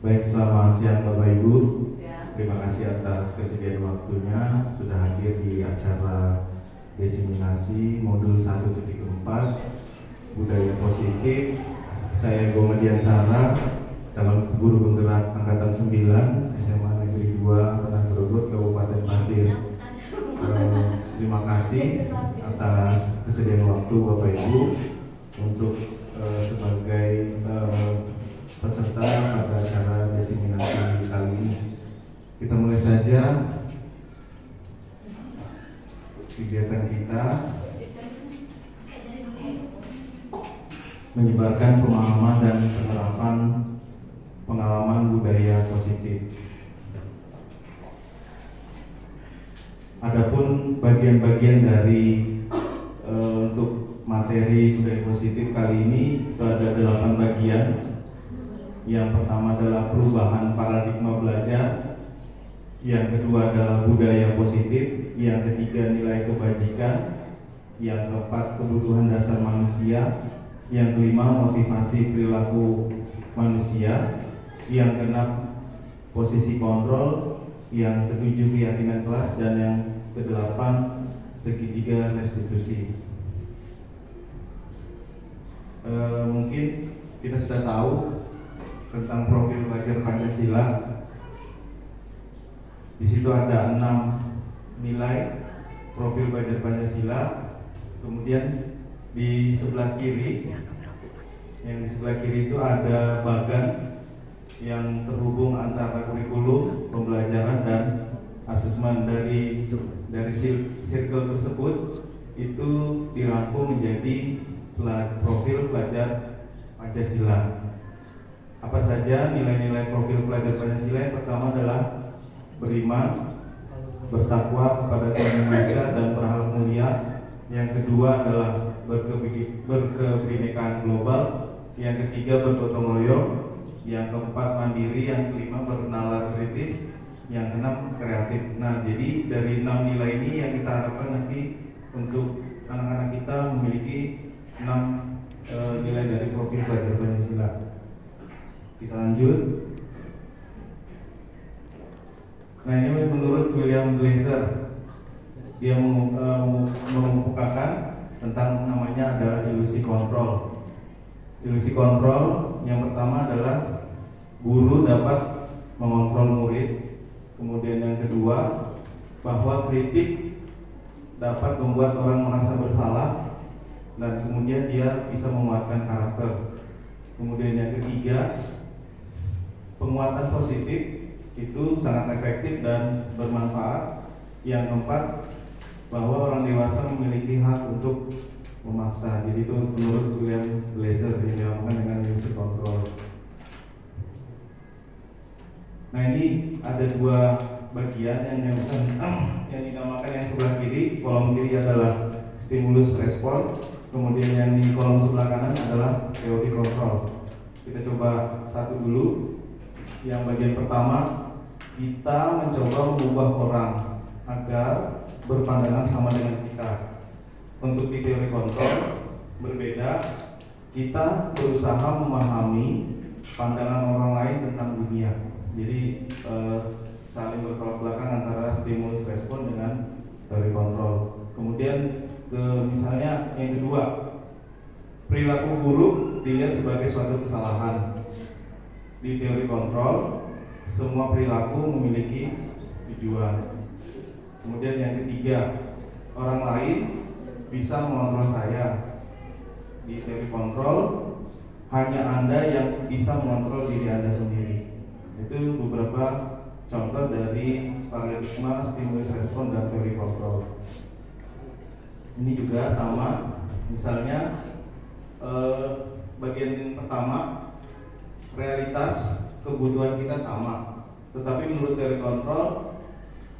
Baik, selamat siang Bapak Ibu. Terima kasih atas kesediaan waktunya sudah hadir di acara desiminasi modul 1.4 budaya positif. Saya Gomadian Sara, calon guru penggerak angkatan 9 SMA Negeri 2 Tanah Grogol, Kabupaten Pasir. Terima kasih atas kesediaan waktu Bapak Ibu untuk sebagai peserta pada acara desiminasi kali ini. Kita mulai saja kegiatan kita, menyebarkan pemahaman dan penerapan pengalaman budaya positif. Adapun bagian-bagian dari untuk materi budaya positif kali ini itu ada 8 bagian. Yang pertama adalah perubahan paradigma belajar, yang kedua adalah budaya positif, yang ketiga nilai kebajikan, yang keempat kebutuhan dasar manusia, yang kelima motivasi perilaku manusia, yang keenam posisi kontrol, yang ketujuh keyakinan kelas, dan yang kedelapan segitiga restitusi. Mungkin kita sudah tahu tentang profil belajar Pancasila. Di situ ada 6 nilai profil belajar Pancasila. Kemudian di sebelah kiri, yang di sebelah kiri itu ada bagan yang terhubung antara kurikulum, pembelajaran, dan asesmen. Dari circle tersebut itu dirangkum menjadi profil pelajar Pancasila. Apa saja nilai-nilai profil pelajar Pancasila? Yang pertama adalah beriman, bertakwa kepada Tuhan Yang Maha Esa dan berhalal mulia. Yang kedua adalah berkebinekaan global. Yang ketiga bergotong royong. Yang keempat mandiri. Yang kelima bernalar kritis. Yang keenam kreatif. Nah, jadi dari 6 nilai ini yang kita harapkan nanti untuk anak-anak kita memiliki 6 nilai dari profil pelajar Pancasila. Kita lanjut. Nah, ini menurut William Glasser, dia mengemukakan tentang namanya ada ilusi kontrol. Ilusi kontrol yang pertama adalah guru dapat mengontrol murid. Kemudian yang kedua, bahwa kritik dapat membuat orang merasa bersalah, dan kemudian dia bisa menguatkan karakter. Kemudian yang ketiga, penguatan positif itu sangat efektif dan bermanfaat. Yang keempat, bahwa orang dewasa memiliki hak untuk memaksa. Jadi itu menurut William Glasser dinamakan dengan ilusi kontrol. Nah, ini ada 2 bagian yang dinamakan yang sebelah kiri. Kolom kiri adalah stimulus respon, kemudian yang di kolom sebelah kanan adalah teori kontrol. Kita coba satu dulu. Yang bagian pertama, kita mencoba mengubah orang agar berpandangan sama dengan kita. Untuk di teori kontrol berbeda, kita berusaha memahami pandangan orang lain tentang dunia. Jadi saling bertolak belakang antara stimulus respon dengan teori kontrol. Kemudian misalnya yang kedua, perilaku buruk dilihat sebagai suatu kesalahan. Di teori kontrol, semua perilaku memiliki tujuan. Kemudian yang ketiga, orang lain bisa mengontrol saya. Di teori kontrol, hanya Anda yang bisa mengontrol diri Anda sendiri. Itu beberapa contoh dari paradigma stimulus respon dan teori kontrol. Ini juga sama, misalnya bagian pertama, realitas kebutuhan kita sama, tetapi menurut teori kontrol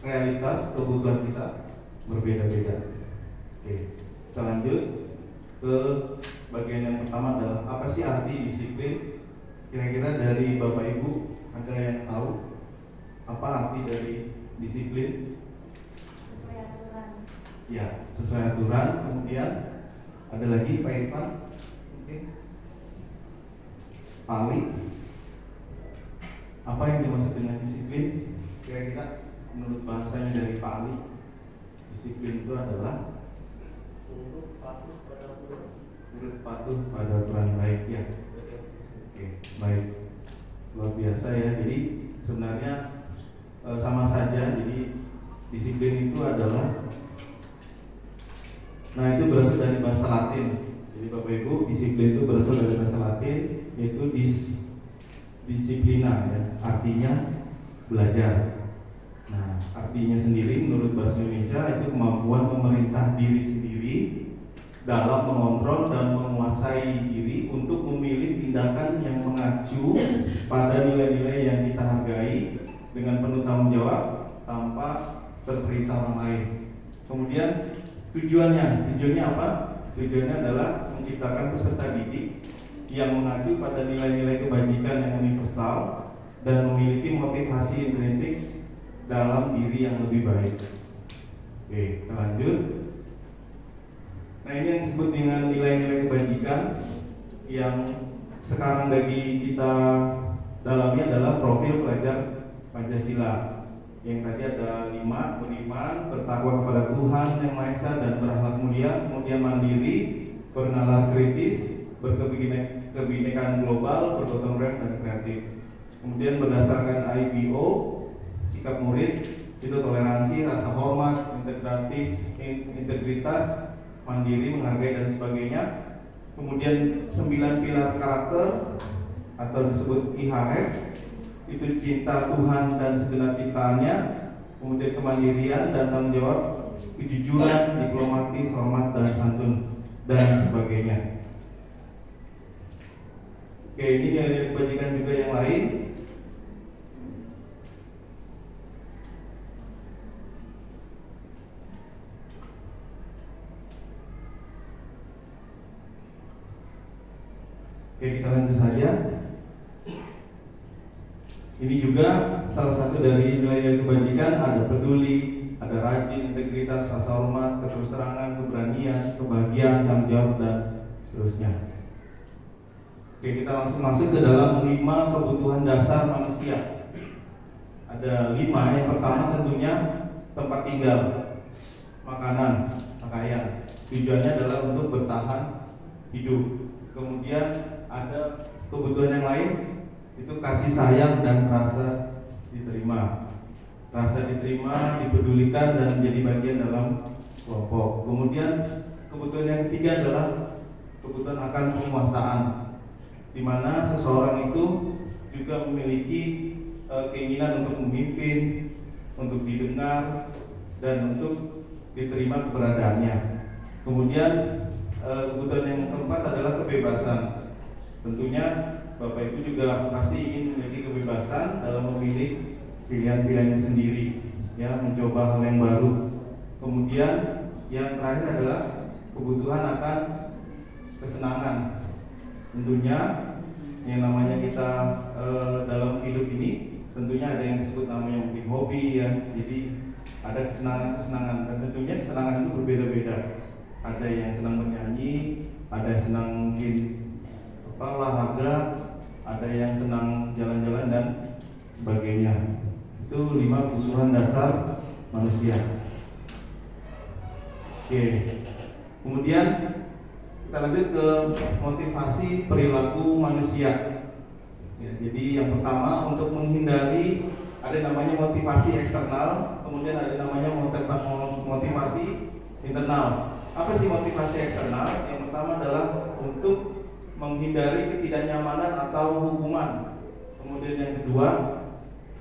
realitas kebutuhan kita berbeda-beda. Oke, kita lanjut ke bagian yang pertama adalah apa sih arti disiplin? Kira-kira dari Bapak Ibu ada yang tahu apa arti dari disiplin? Sesuai aturan. Ya, sesuai aturan. Kemudian ada lagi Pak Irfan. Oke. Pali. Apa yang dimaksud dengan disiplin? Kira-kira menurut bahasanya dari Pak Ali, disiplin itu adalah Untuk patuh pada aturan. turut patuh pada aturan, baik ya. Oke, baik, luar biasa ya. Jadi sebenarnya sama saja. Jadi disiplin itu adalah, nah itu berasal dari bahasa Latin. Jadi Bapak Ibu, disiplin itu berasal dari bahasa Latin, yaitu disiplina ya, artinya belajar. Nah, artinya sendiri menurut bahasa Indonesia itu kemampuan memerintah diri sendiri dalam mengontrol dan menguasai diri untuk memilih tindakan yang mengacu pada nilai-nilai yang kita hargai dengan penuh tanggung jawab tanpa terperintah orang lain. Kemudian tujuannya apa? Tujuannya adalah menciptakan peserta didik yang mengacu pada nilai-nilai kebajikan yang universal dan memiliki motivasi intrinsik dalam diri yang lebih baik. Oke, kita lanjut. Nah, ini yang disebut dengan nilai-nilai kebajikan yang sekarang lagi kita dalami adalah profil pelajar Pancasila. Yang tadi ada 5, beriman, bertakwa kepada Tuhan Yang Maha Esa dan berakhlak mulia, kemudian mandiri, bernalar kritis, berkebinekaan global, bergotong royong dan kreatif. Kemudian berdasarkan IPO, sikap murid itu toleransi, rasa hormat, integritas, mandiri, menghargai dan sebagainya. Kemudian 9 pilar karakter atau disebut IHF, itu cinta Tuhan dan segenap ciptaannya, kemudian kemandirian dan tanggung jawab, kejujuran, diplomatis, hormat dan santun dan sebagainya. Oke, ini nilai kebajikan juga yang lain. Oke, kita lanjut saja. Ini juga salah satu dari nilai kebajikan, ada peduli, ada rajin, integritas, rasa hormat, keterus-terangan, keberanian, kebahagiaan, tanggung jawab dan seterusnya. Oke, kita langsung masuk ke dalam 5 kebutuhan dasar manusia. Ada 5. Yang pertama tentunya tempat tinggal, makanan, pakaian. Tujuannya adalah untuk bertahan hidup. Kemudian ada kebutuhan yang lain, itu kasih sayang dan rasa diterima. Rasa diterima, dipedulikan dan menjadi bagian dalam kelompok. Kemudian kebutuhan yang ketiga adalah kebutuhan akan penguasaan, di mana seseorang itu juga memiliki keinginan untuk memimpin, untuk didengar dan untuk diterima keberadaannya. Kemudian kebutuhan yang keempat adalah kebebasan. Tentunya Bapak Ibu juga pasti ingin memiliki kebebasan dalam memilih pilihan-pilihannya sendiri, ya, mencoba hal yang baru. Kemudian yang terakhir adalah kebutuhan akan kesenangan. Tentunya yang namanya kita dalam hidup ini tentunya ada yang disebut namanya mungkin hobi, ya. Jadi ada kesenangan dan tentunya kesenangan itu berbeda-beda. Ada yang senang bernyanyi, ada yang senang mungkin olahraga, ada yang senang jalan-jalan dan sebagainya. Itu 5 kebutuhan dasar manusia. Oke. Kemudian kita lanjut ke motivasi perilaku manusia. Ya, jadi yang pertama, untuk menghindari, ada namanya motivasi eksternal, kemudian ada namanya motivasi internal. Apa sih motivasi eksternal? Yang pertama adalah untuk menghindari ketidaknyamanan atau hukuman. Kemudian yang kedua,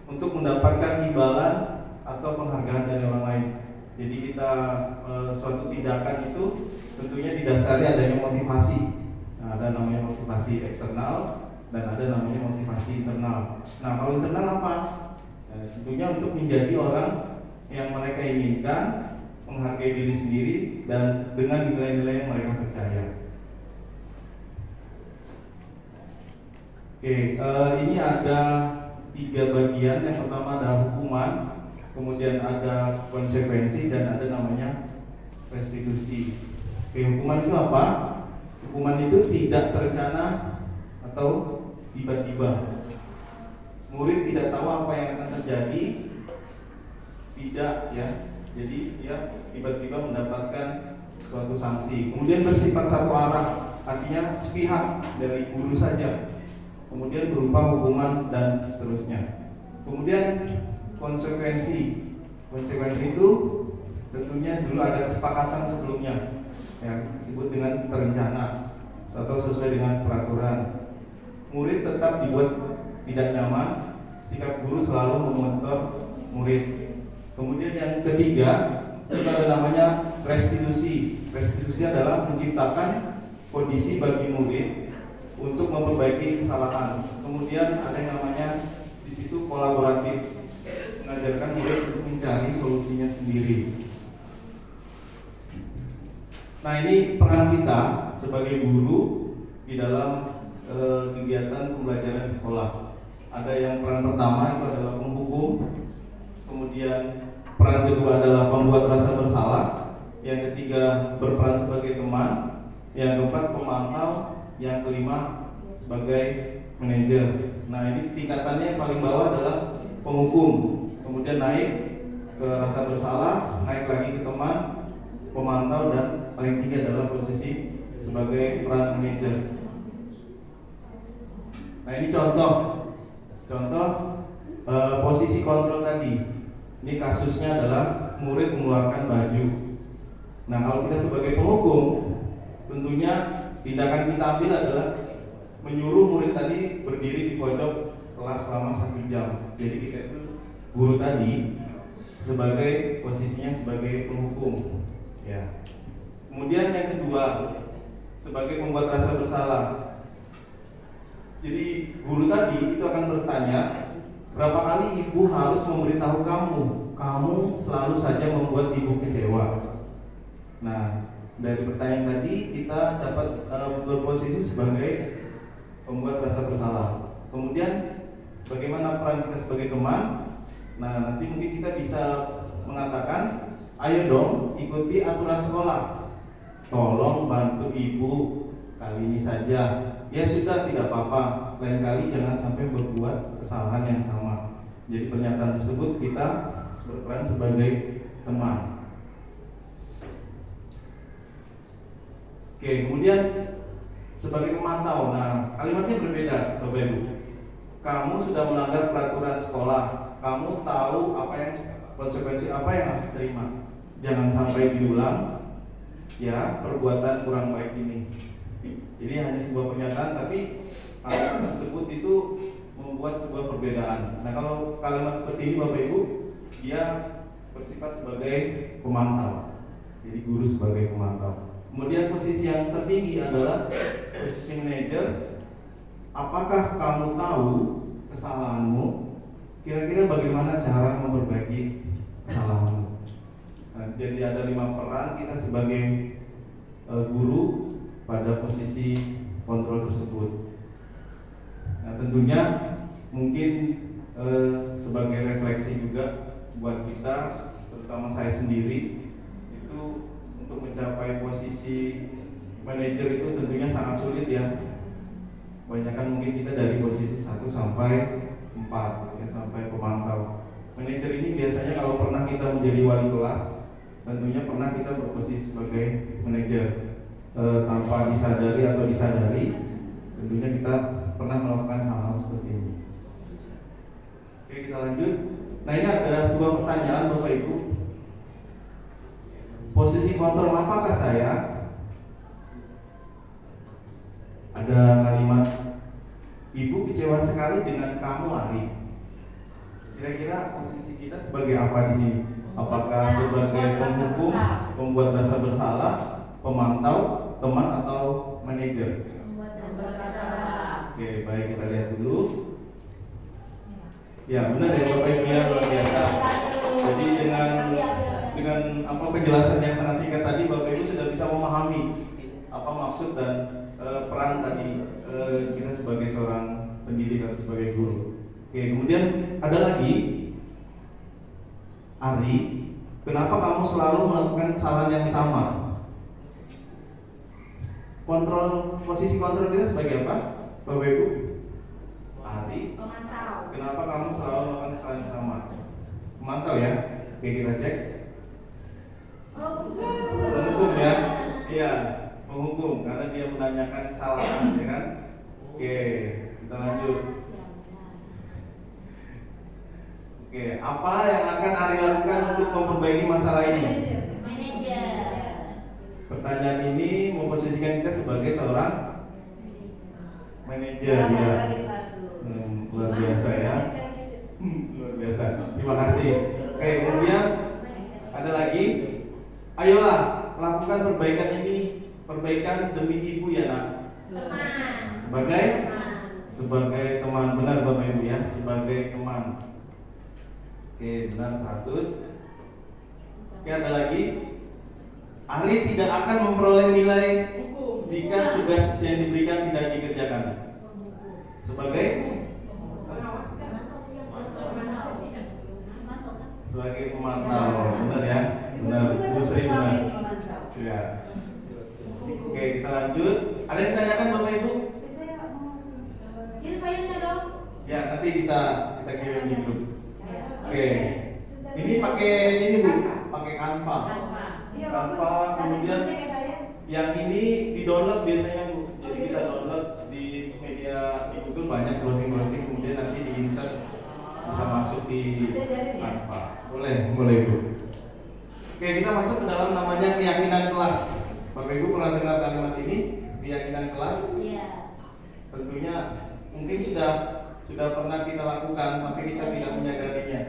untuk mendapatkan imbalan atau penghargaan dari orang lain. Jadi kita suatu tindakan itu tentunya didasari adanya motivasi. Nah, ada namanya motivasi eksternal dan ada namanya motivasi internal. Nah, kalau internal apa? Tentunya untuk menjadi orang yang mereka inginkan, menghargai diri sendiri dan dengan nilai-nilai yang mereka percaya. Oke, ini ada 3 bagian. Yang pertama ada hukuman, kemudian ada konsekuensi dan ada namanya restitusi. Oke, hukuman itu apa? Hukuman itu tidak terencana atau tiba-tiba. murid tidak tahu apa yang akan terjadi, tidak ya. Jadi dia tiba-tiba mendapatkan suatu sanksi. Kemudian bersifat satu arah, artinya sepihak dari guru saja. Kemudian berupa hukuman dan seterusnya. Kemudian konsekuensi itu tentunya dulu ada kesepakatan sebelumnya yang disebut dengan terencana atau sesuai dengan peraturan. Murid tetap dibuat tidak nyaman, sikap guru selalu memotor murid. Kemudian yang ketiga itu ada namanya restitusi. Restitusi adalah menciptakan kondisi bagi murid untuk memperbaiki kesalahan. Kemudian ada yang namanya di situ kolaboratif, mengajarkan murid untuk mencari solusinya sendiri. Nah, ini peran kita sebagai guru di dalam kegiatan pembelajaran di sekolah. Ada yang peran pertama itu adalah penghukum, kemudian peran kedua adalah pembuat rasa bersalah, yang ketiga berperan sebagai teman, yang keempat pemantau, yang kelima sebagai manajer. Nah, ini tingkatannya yang paling bawah adalah penghukum, kemudian naik ke rasa bersalah, naik lagi ke teman, pemantau, dan paling tinggi adalah posisi sebagai peran manajer. Nah, ini contoh posisi kontrol tadi. Ini kasusnya adalah murid mengeluarkan baju. Nah, kalau kita sebagai penghukum, tentunya tindakan kita ambil adalah menyuruh murid tadi berdiri di pojok kelas selama 1 jam. Jadi kita itu guru tadi sebagai posisinya sebagai penghukum. Ya. Kemudian yang kedua sebagai pembuat rasa bersalah. Jadi guru tadi itu akan bertanya, berapa kali ibu harus memberitahu kamu selalu saja membuat ibu kecewa. Nah, dari pertanyaan tadi kita dapat berposisi sebagai pembuat rasa bersalah. Kemudian bagaimana peran kita sebagai teman? Nah, nanti mungkin kita bisa mengatakan, ayo dong ikuti aturan sekolah, tolong bantu ibu kali ini saja. Ya sudah, tidak apa-apa, lain kali jangan sampai berbuat kesalahan yang sama. Jadi pernyataan tersebut kita berperan sebagai teman. Oke, kemudian sebagai pemantau. Nah, kalimatnya berbeda, Bapak Ibu. Kamu sudah melanggar peraturan sekolah, kamu tahu apa yang konsekuensi apa yang harus diterima. Jangan sampai diulang ya perbuatan kurang baik ini. Jadi hanya sebuah pernyataan, tapi kalimat tersebut itu membuat sebuah perbedaan. Nah, kalau kalimat seperti ini Bapak Ibu, dia bersifat sebagai pemantau. Jadi guru sebagai pemantau. Kemudian posisi yang tertinggi adalah posisi manajer. Apakah kamu tahu kesalahanmu? Kira-kira bagaimana cara memperbaiki kesalahanmu? Nah, jadi ada 5 peran kita sebagai guru pada posisi kontrol tersebut. Nah, tentunya mungkin sebagai refleksi juga buat kita, terutama saya sendiri, itu untuk mencapai posisi manajer itu tentunya sangat sulit ya. Kebanyakan mungkin kita dari posisi 1 sampai 4 ya, sampai pemantau. Manajer ini biasanya kalau pernah kita menjadi wali kelas, tentunya pernah kita berposisi sebagai manajer. Tanpa disadari atau disadari, tentunya kita pernah melakukan hal-hal seperti ini. Oke, kita lanjut. Nah, ini ada sebuah pertanyaan Bapak Ibu. Posisi kontrol apakah saya? Ada kalimat, ibu kecewa sekali dengan kamu, Ari. Kira-kira posisi kita sebagai apa di sini? Apakah sebagai penghukum, pembuat rasa bersalah, pemantau, teman, atau manajer? Oke, baik, kita lihat dulu. Ya, benar ya Bapak Ibu ya, luar biasa. Jadi dengan apa penjelasan yang sangat singkat tadi, Bapak Ibu sudah bisa memahami apa maksud dan peran tadi kita sebagai seorang pendidik atau sebagai guru. Oke, kemudian ada lagi, Ari, kenapa kamu selalu melakukan kesalahan yang sama? Posisi kontrol kita sebagai apa, Bapak Ibu? Ari, Pemantau. kenapa Kenapa kamu selalu melakukan kesalahan yang sama? Memantau ya. Oke, kita cek. Menghukum ya. Iya, menghukum karena dia menanyakan kesalahan, ya kan? Oke, kita lanjut. Oke, apa yang akan Ari lakukan untuk memperbaiki masalah ini? Manajer. Pertanyaan ini memposisikan kita sebagai seorang manajer ya. Luar biasa ya. Luar biasa. Terima kasih. Oke, kemudian ada lagi. Ayolah, lakukan perbaikan ini. Perbaikan demi ibu ya nak. Teman. Sebagai teman, benar Bapak Ibu ya, sebagai teman. Oke, benar 100. Oke, ada lagi. Ari tidak akan memperoleh nilai jika tugas yang diberikan tidak dikerjakan. Sebagai pemantau, benar ya, benar. Bu Sri benar. Ya. Oke, kita lanjut. Ada yang ditanyakan Bapak Ibu? Kirim filenya dong. Ya, nanti kita kirim di grup. Oke, ini pakai ini Bu, pakai Canva. Canva, kemudian yang ini di download biasanya Bu. Jadi kita download di media di Google banyak browsing, kemudian nanti di insert bisa masuk di Canva. Boleh Bu. Oke, kita masuk ke dalam namanya keyakinan kelas. Bapak Ibu pernah dengar kalimat ini, keyakinan kelas? Iya. Tentunya mungkin sudah pernah kita lakukan, tapi kita tidak menyadarinya.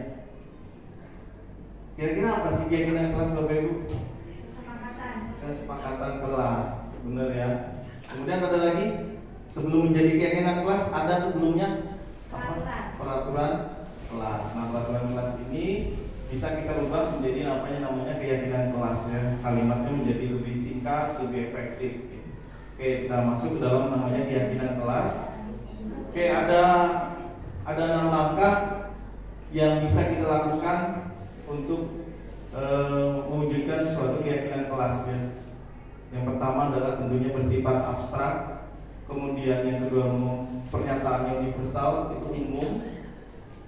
Kira-kira apa sih keyakinan kelas Bapak Ibu? Kesepakatan kelas, benar ya. Kemudian ada lagi, sebelum menjadi keyakinan kelas ada sebelumnya apa? Peraturan kelas. Nah, peraturan kelas ini bisa kita rubah menjadi namanya keyakinan kelas ya. Kalimatnya menjadi lebih singkat, lebih efektif. Oke, kita masuk ke dalam namanya keyakinan kelas. Oke, ada 6 langkah yang bisa kita lakukan untuk mewujudkan suatu keyakinan kelas ya. Yang pertama adalah tentunya bersifat abstrak. Kemudian yang kedua pernyataan universal, itu umum.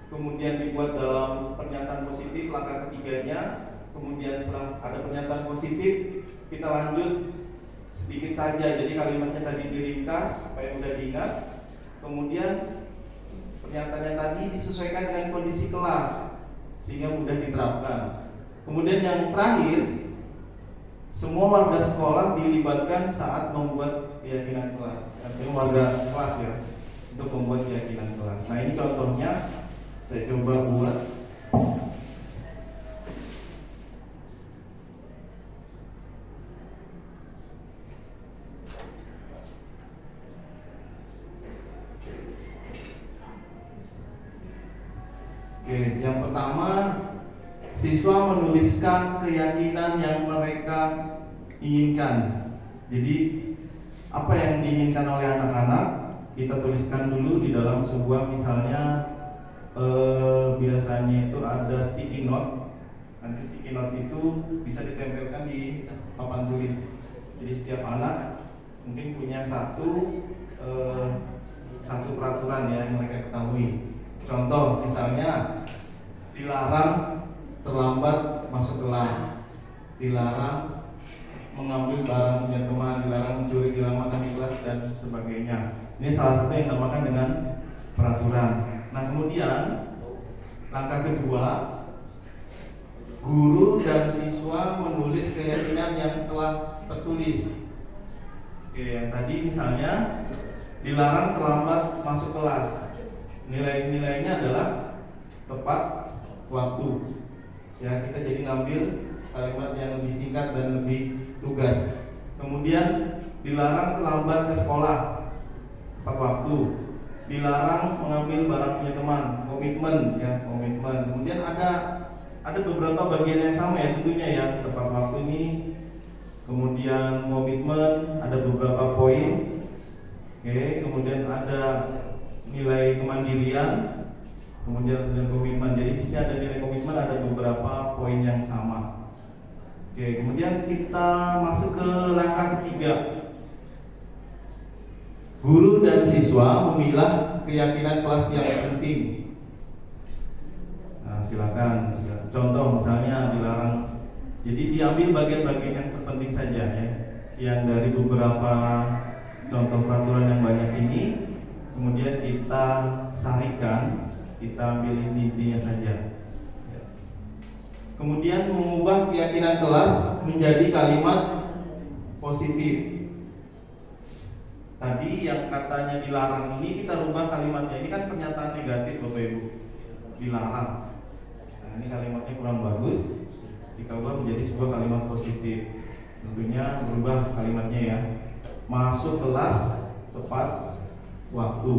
Kemudian dibuat dalam pernyataan positif, langkah ketiganya. Kemudian setelah ada pernyataan positif, kita lanjut sedikit saja. Jadi kalimatnya tadi diringkas supaya mudah diingat. Kemudian pernyataannya tadi disesuaikan dengan kondisi kelas sehingga mudah diterapkan. Kemudian yang terakhir, semua warga sekolah dilibatkan saat membuat keyakinan kelas. Artinya warga kelas ya, untuk membuat keyakinan kelas. Nah, ini contohnya saya coba buat. Oke, yang pertama, siswa menuliskan keyakinan yang mereka inginkan. Jadi apa yang diinginkan oleh anak-anak kita tuliskan dulu di dalam sebuah, misalnya biasanya itu ada sticky note. Nanti sticky note itu bisa ditempelkan di papan tulis. Jadi setiap anak mungkin punya satu peraturan ya yang mereka ketahui. Contoh misalnya dilarang terlambat masuk kelas, dilarang mengambil barang punya teman, dilarang mencuri, dilarang makan di kelas dan sebagainya. Ini salah satu yang dinamakan dengan peraturan. Nah, kemudian langkah kedua, guru dan siswa menulis keyakinan yang telah tertulis. Oke, yang tadi misalnya dilarang terlambat masuk kelas. Nilai-nilainya adalah tepat waktu. Ya, kita jadi ngambil kalimat yang lebih singkat dan lebih lugas. Kemudian dilarang terlambat ke sekolah, tepat waktu. Dilarang mengambil barang punya teman, komitmen ya, komitmen. Kemudian ada beberapa bagian yang sama ya tentunya ya, tepat waktu ini. Kemudian komitmen, ada beberapa poin. Oke, kemudian ada nilai kemandirian, kemudian ada komitmen. Jadi di sini ada nilai komitmen, ada beberapa poin yang sama. Oke, kemudian kita masuk ke langkah ketiga. Guru dan siswa memilah keyakinan kelas yang penting. Nah, silakan. Contoh misalnya dilarang. Jadi diambil bagian-bagian yang terpenting saja ya. Yang dari beberapa contoh peraturan yang banyak ini, kemudian kita sarikan, kita ambil intinya saja. Kemudian mengubah keyakinan kelas menjadi kalimat positif. Tadi yang katanya dilarang ini kita rubah kalimatnya. Ini kan pernyataan negatif Bapak Ibu. Dilarang. Nah, ini kalimatnya kurang bagus. Kita ubah menjadi sebuah kalimat positif. Tentunya berubah kalimatnya ya. Masuk kelas tepat waktu.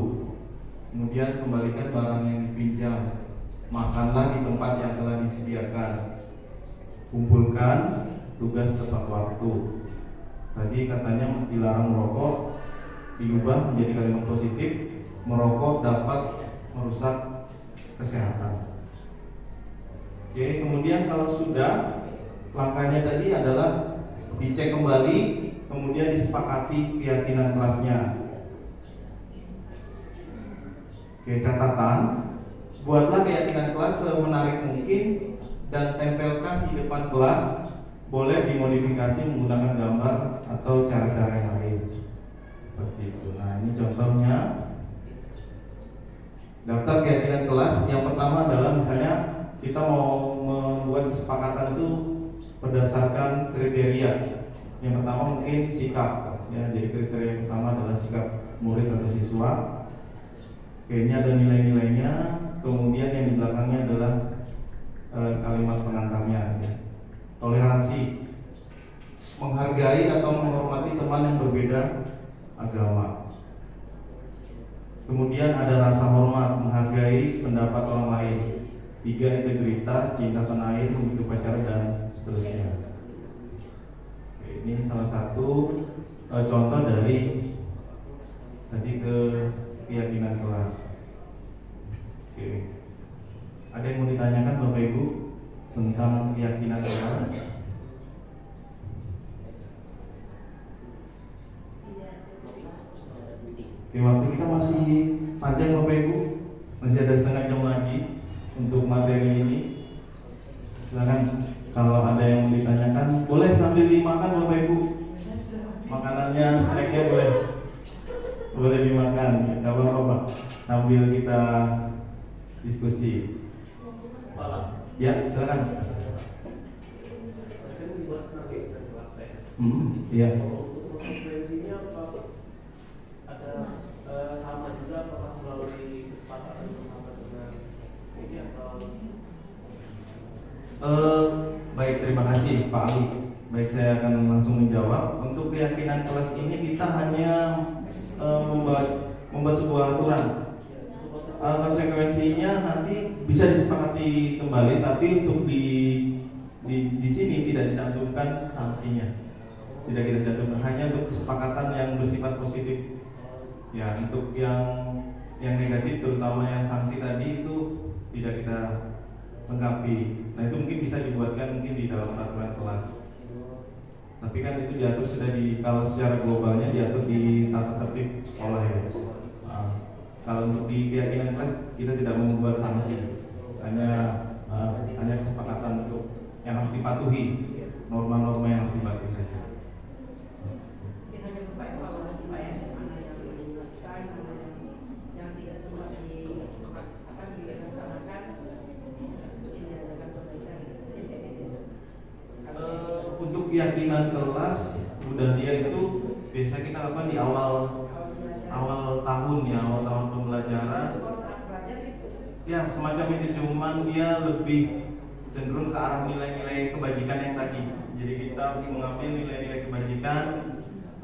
Kemudian kembalikan barang yang dipinjam. Makanlah di tempat yang telah disediakan. Kumpulkan tugas tepat waktu. Tadi katanya dilarang merokok, diubah menjadi kalimat positif. Merokok dapat merusak kesehatan. Oke, kemudian kalau sudah, langkahnya tadi adalah dicek kembali, kemudian disepakati keyakinan kelasnya. Oke, catatan, buatlah keyakinan kelas semenarik mungkin dan tempelkan di depan kelas. Boleh dimodifikasi menggunakan gambar atau cara-cara yang lain. Seperti itu. Nah, ini contohnya daftar keyakinan kelas. Yang pertama adalah misalnya kita mau membuat kesepakatan itu berdasarkan kriteria. Yang pertama mungkin sikap. Ya, jadi kriteria yang pertama adalah sikap murid atau siswa. Oke, ini ada nilai-nilainya. Kemudian yang di belakangnya adalah kalimat pengantarnya. Ya. Toleransi, menghargai atau menghormati teman yang berbeda agama. Kemudian ada rasa hormat, menghargai pendapat orang lain. 3, integritas, cinta tanah air, begitu pacaran dan seterusnya. Oke, ini salah satu contoh dari tadi keyakinan kelas. Oke. Ada yang mau ditanyakan Bapak Ibu tentang keyakinan kelas? Oke, waktu kita masih panjang Bapak Ibu, masih ada setengah jam lagi untuk materi ini. Silakan kalau ada yang mau ditanyakan, boleh sambil dimakan Bapak Ibu. Makanannya, snacknya boleh dimakan. Ya, kalau apa sambil kita diskusi. Ya, silakan. Iya. Konsekuensinya apa? Ada sama juga apakah melalui kesepakatan bersama dengan ini atau? Baik, terima kasih Pak Ali. Baik, saya akan langsung menjawab. Untuk keyakinan kelas ini kita hanya membuat sebuah aturan. Konsekuensinya nanti bisa disepakati kembali, tapi untuk di sini tidak dicantumkan sanksinya. Tidak kita cantumkan, hanya untuk kesepakatan yang bersifat positif. Ya, untuk yang negatif terutama yang sanksi tadi itu tidak kita lengkapi. Nah, itu mungkin bisa dibuatkan mungkin di dalam peraturan kelas. Tapi kan itu diatur sudah kalau secara globalnya diatur di tata tertib sekolah ya. Kalau untuk di keyakinan kelas kita tidak membuat sanksi, hanya kesepakatan untuk yang harus dipatuhi, norma-norma yang harus dipatuhi saja. Kita coba evaluasi Pak ya, mana yang dilakukan, mana yang tidak semua dilaksanakan, mungkin diadakan perbaikan. Untuk keyakinan kelas budaya itu biasa kita lakukan di awal tahun ya, awal tahun pembelajaran. Ya, semacam itu, cuman dia lebih cenderung ke arah nilai-nilai kebajikan yang tadi. Jadi kita mengambil nilai-nilai kebajikan,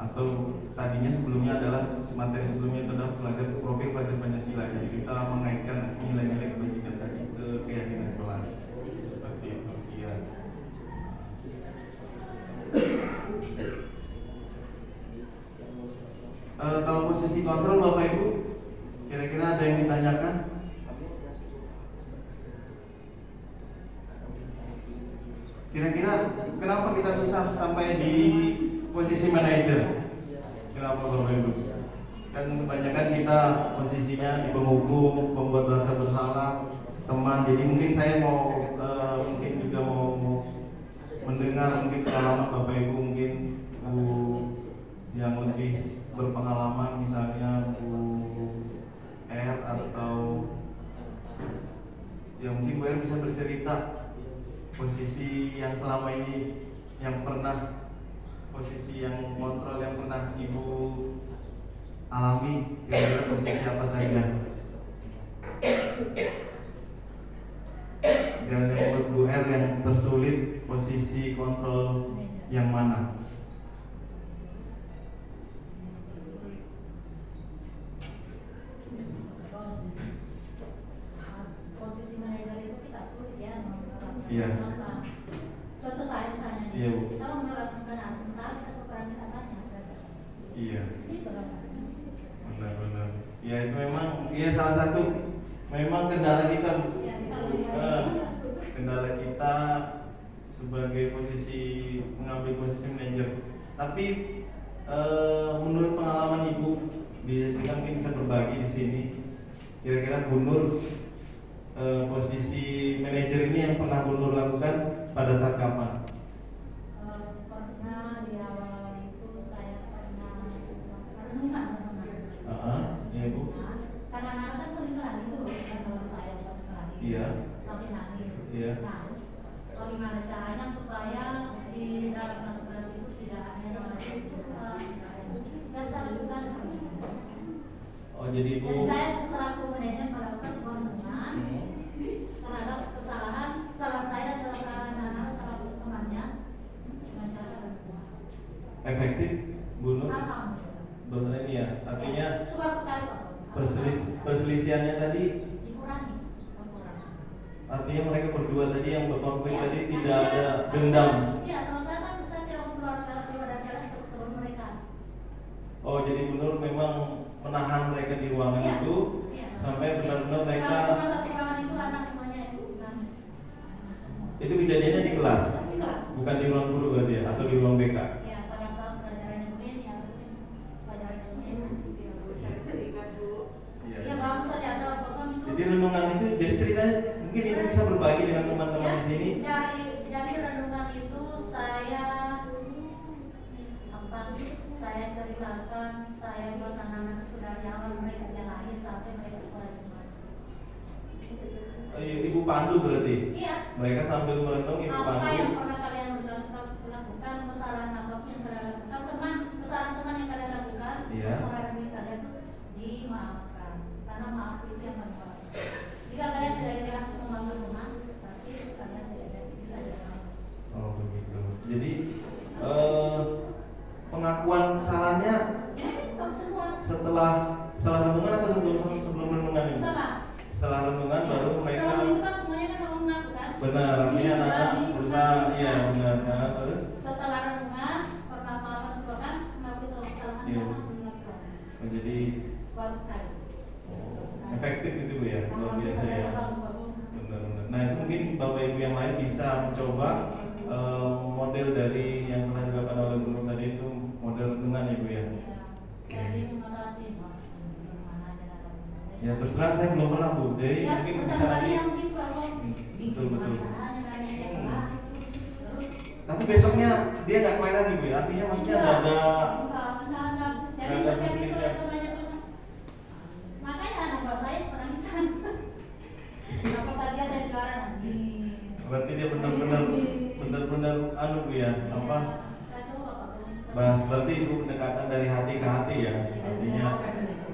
atau tadinya sebelumnya adalah materi sebelumnya itu adalah profil pelajar Pancasila. Jadi kita mengaitkan nilai-nilai kebajikan tadi ke keyakinan kelas. Seperti itu, iya. Kalau posisi kontrol Bapak Ibu, kira-kira ada yang ditanyakan? Kira-kira kenapa kita susah sampai di posisi manajer? Kenapa Bapak Ibu? Kan kebanyakan kita posisinya di penghukum, pembuat rasa bersalah, teman. Jadi mungkin saya mau mungkin juga mau mendengar mungkin pengalaman Bapak Ibu, mungkin Bu yang lebih berpengalaman, misalnya Bu R atau ya mungkin Bu R bisa bercerita posisi yang selama ini yang pernah posisi yang kontrol yang pernah Ibu alami, kira-kira posisi apa saja, dan yang buat Bu R yang tersulit posisi kontrol yang mana? Posisi manajer itu kita sulit ya menerapkan. Iya. Contoh saya misalnya, Iya, Bu. kita mau menerapkan hal sementara kita kekurangan kita tanya. Iya, Situ kan. benar-benar. Ya itu memang, iya salah satu memang kendala kita, Bu. Ya, kita Kendala kita sebagai posisi mengambil posisi manajer. Tapi menurut pengalaman Ibu, kita mungkin bisa berbagi di sini. Kira-kira Bu Nur posisi manajer ini yang pernah Bu Nur lakukan pada saat kapan? Pernah di awal-awal itu saya pernah renungan. Ya Bu. Karena anak-anak kan sering nangis itu, kan kalau saya sering nangis. Iya. Sampai nangis. Iya. Nah, bagaimana caranya supaya di dalam satu kelas itu tidak ada yang dasar bukan. Oh jadi Bu. Jadi saya selaku manajer melakukan sebuah renungan terhadap kesalahan salah saya dan kesalahan anak-anak terhadap temannya dengan cara renungan. Efektif Bu Nur? Alhamdulillah. Ini ya, artinya Kuat sekali Pak. perselisihannya tadi, Dikurangi. artinya mereka berdua tadi yang berkonflik Ya, tadi tidak artinya- ada dendam. Iya, sama saya kan saya tidak keluar dari kelas sebelum mereka. Oh jadi Bu Nur memang menahan mereka di ruangan Iya. itu Iya. sampai benar-benar mereka. Kalau cuma satu ruangan itu anak semuanya itu nangis. Itu kejadiannya di kelas, Di kelas. bukan di ruang guru berarti ya, atau di ruang BK. Ya, pada saat pelajarannya begini atau pelajarannya begini. Iya, bagus ternyata program itu. Jadi renungan itu, jadi ceritanya mungkin Ibu bisa berbagi dengan teman-teman Ya, di sini. Jadi renungan itu saya ceritakan, saya buat anak-anak itu dari awal mereka lahir sampai mereka sekolah di sekolah. Ibu pandu berarti. Iya. Mereka sambil merenung Ibu Apa pandu. yang pernah kalian lakukan, kesalahan apapun yang kalian lakukan, kesalahan teman yang kalian lakukan, Iya. orang yang kalian itu dimaafkan, karena maaf itu yang membuat. Jika kalian tidak dikasih membangun rumah, berarti kalian tidak bisa jalan. Oh begitu. Jadi pengakuan salahnya Ya, kamu semua. setelah renungan atau sebelum renungan ini? Setelah renungan baru mereka. Setelah itu kan semuanya kan mau mengaku kan? Benar, artinya anak-anak berusaha, iya benar. Nah, terus Setelah renungan, pernah apa semua kan mengakui semua kesalahan Iya. sama melakukan. jadi Bagus sekali. efektif itu Bu ya, luar biasa ya. Bagus. Benar-benar. Nah itu mungkin Bapak Ibu yang lain bisa mencoba model dari yang telah dilakukan oleh Bu Nur tadi itu, model renungan ya Bu ya. Jadi mengatasi Ya terus terang saya belum pernah Bu, jadi mungkin bisa nanti. Betul. Tapi besoknya dia nggak main lagi Bu ya, artinya maksudnya ada Jadi perselisihan. makanya anak buah saya penangisan. Apa tadi ada di luar nanti. Berarti dia benar-benar anu Bu ya, apa? Saya coba Pak. Bahas berarti Ibu pendekatan dari hati ke hati ya, artinya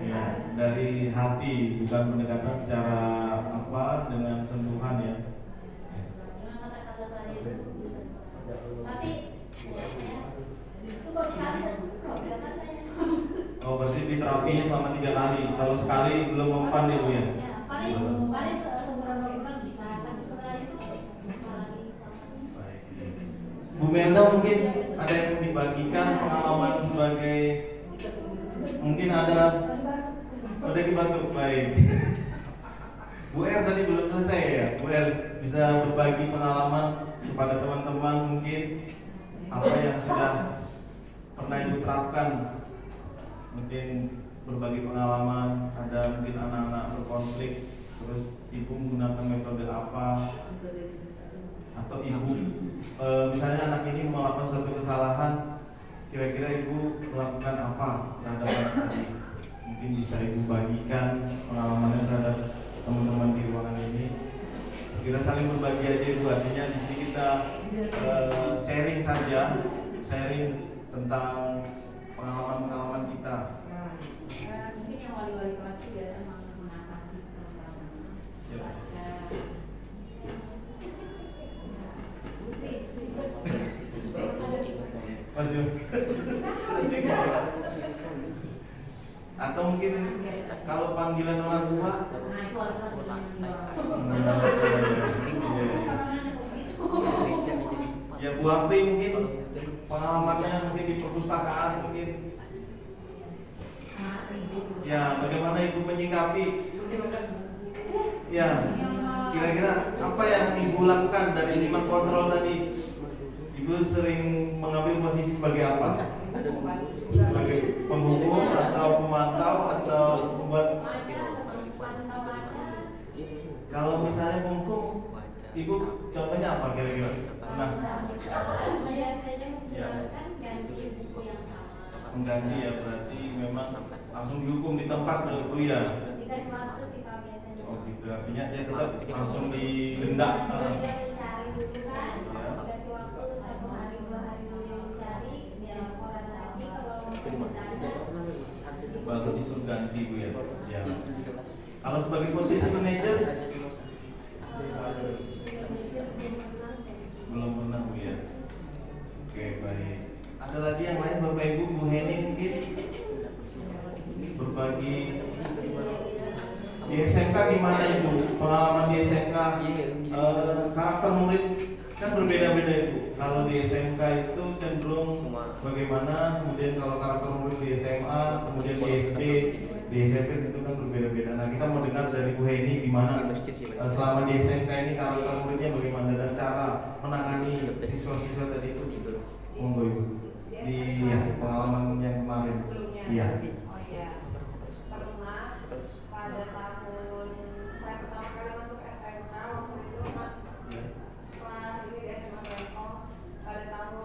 ya, dari hati, bukan pendekatan secara apa dengan sentuhan ya. Dengan kata-kata saya itu tapi ya, itu kok sekali dan kan kayaknya. Oh berarti di terapinya selama 3 kali, kalau sekali belum mempan ya Bu ya. Ya, paling sebulan 2 bulan bisa, tapi setelah itu lagi. Baik. Bu Melda mungkin ada yang mau dibagikan pengalaman sebagai, mungkin ada di Batu, baik. Bu R tadi belum selesai ya, Bu R bisa berbagi pengalaman kepada teman-teman mungkin apa yang sudah pernah Ibu terapkan, mungkin berbagi pengalaman, ada mungkin anak-anak berkonflik terus ibu menggunakan metode apa, atau ibu misalnya anak ini melakukan suatu kesalahan, kira-kira ibu melakukan apa terhadap anak tadi. Mungkin bisa ibu bagikan pengalamannya terhadap teman-teman di ruangan ini. Kita saling berbagi aja ibu, artinya di sini kita sharing saja, sharing tentang pengalaman-pengalaman kita. Mungkin yang wali-wali kelas itu biasa mengatasi permasalahan. Siap. Masih. Atau mungkin kalau panggilan orang tua, Nah itu adalah ya Bu Afri mungkin pengalamannya mungkin di perpustakaan mungkin. Ya, bagaimana ibu menyikapi? Ya, kira-kira apa yang ibu lakukan dari 5 kontrol tadi? Ibu sering mengambil posisi sebagai apa? Sebagai penghukum atau pemantau atau pembuat? Kalau misalnya penghukum, ibu contohnya apa kira-kira? Nah, ya. Mengganti ya, berarti memang langsung dihukum di tempat dulu ya. Dikasih waktu sih Pak biasanya. Oh gitu, artinya ya tetap langsung didenda. Dia mencari dulu kan, dikasih waktu 1 hari 2 hari dulu dia mencari, dia laporan lagi kalau ditanya. Baru disuruh ganti Bu ya. Siap. Kalau sebagai posisi manajer belum pernah Bu ya. Oke baik. Ada lagi yang lain Bapak Ibu, Bu Heni mungkin berbagi di SMK gimana Ibu? Pengalaman di SMK, karakter murid kan berbeda-beda Ibu. Kalau di SMK itu cenderung bagaimana, kemudian kalau karakter murid di SMA, kemudian di SD, di SMP itu kan berbeda-beda. Nah kita mau dengar dari Bu Heni gimana selama di SMK ini karakter muridnya bagaimana dan cara menangani siswa-siswa tadi itu. Monggo Ibu. Di pengalaman yang kemarin. Iya. Oh iya. Pernah pada tahun saya pertama kali masuk SMK waktu itu kan setelah ini di SMA Bangkok pada tahun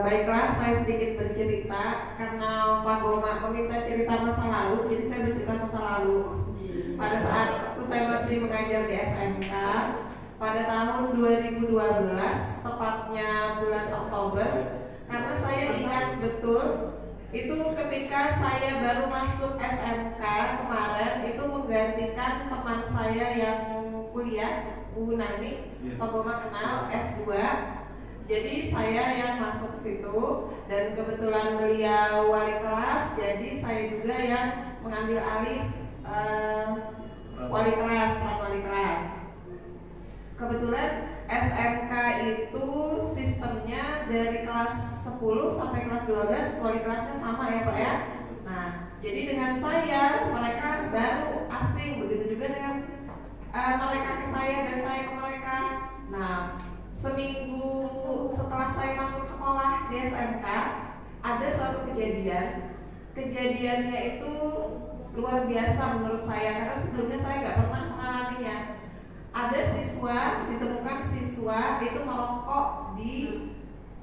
baiklah, saya sedikit bercerita karena Pak Goma meminta cerita masa lalu, jadi saya bercerita masa lalu. Pada saat waktu saya masih mengajar di SMK pada tahun 2012, tepatnya bulan Oktober, karena saya ingat betul itu ketika saya baru masuk SMK kemarin, itu menggantikan teman saya yang kuliah, Bu Nani, Pak Goma kenal, S2. Jadi saya yang masuk ke situ dan kebetulan beliau wali kelas, jadi saya juga yang mengambil alih wali kelas, peran wali kelas. Kebetulan SMK itu sistemnya dari kelas 10 sampai kelas 12 wali kelasnya sama ya Pak ya. Nah, jadi dengan saya mereka baru asing, begitu juga dengan mereka ke saya dan saya ke mereka. Nah, seminggu setelah saya masuk sekolah di SMK ada suatu kejadian. Kejadiannya itu luar biasa menurut saya karena sebelumnya saya nggak pernah mengalaminya. Ada siswa, ditemukan siswa itu merokok di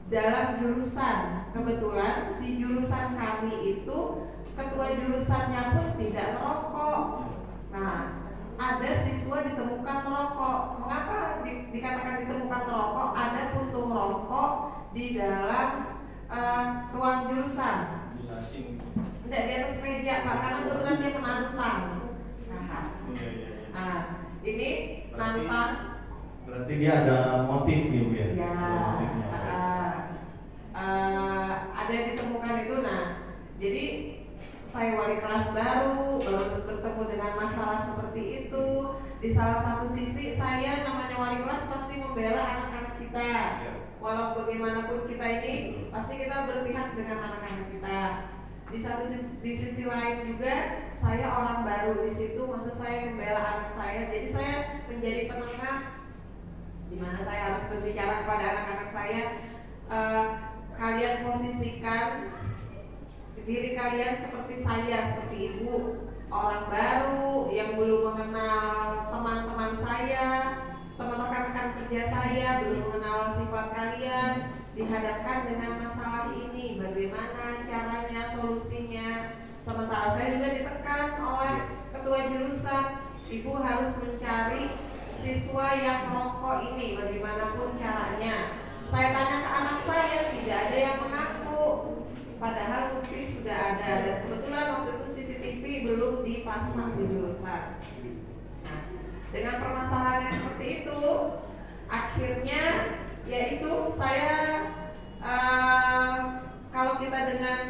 dalam jurusan. Kebetulan di jurusan kami itu ketua jurusannya pun tidak merokok. Nah, ada siswa ditemukan merokok. Mengapa dikatakan ditemukan merokok? Ada puntung rokok di dalam ruang jurusan. Tidak di atas meja Pak, karena kebetulan dia menantang. Nah, ini nantang. Berarti dia ada motif nih Bu ya? Ya, motifnya. ada ditemukan itu. Nah, jadi saya wali kelas baru bertemu dengan masalah seperti itu. Di salah satu sisi saya namanya wali kelas pasti membela anak-anak kita. Walau bagaimanapun kita ini pasti kita berpihak dengan anak-anak kita. Di sisi lain juga saya orang baru di situ, maksud saya membela anak saya. Jadi saya menjadi penengah di mana saya harus berbicara kepada anak-anak saya. Kalian posisikan diri kalian seperti saya, seperti ibu, orang baru yang belum mengenal teman-teman saya, teman rekan-rekan kerja saya, belum mengenal sifat kalian, dihadapkan dengan masalah ini, bagaimana caranya, solusinya. Sementara saya juga ditekan oleh ketua jurusan, ibu harus mencari siswa yang merokok ini bagaimanapun caranya. Saya tanya ke anak saya, tidak ada yang mengaku, padahal bukti sudah ada. Dan kebetulan waktu itu CCTV belum dipasang di jurusan. Nah, dengan permasalahan yang seperti itu, akhirnya yaitu saya kalau kita dengan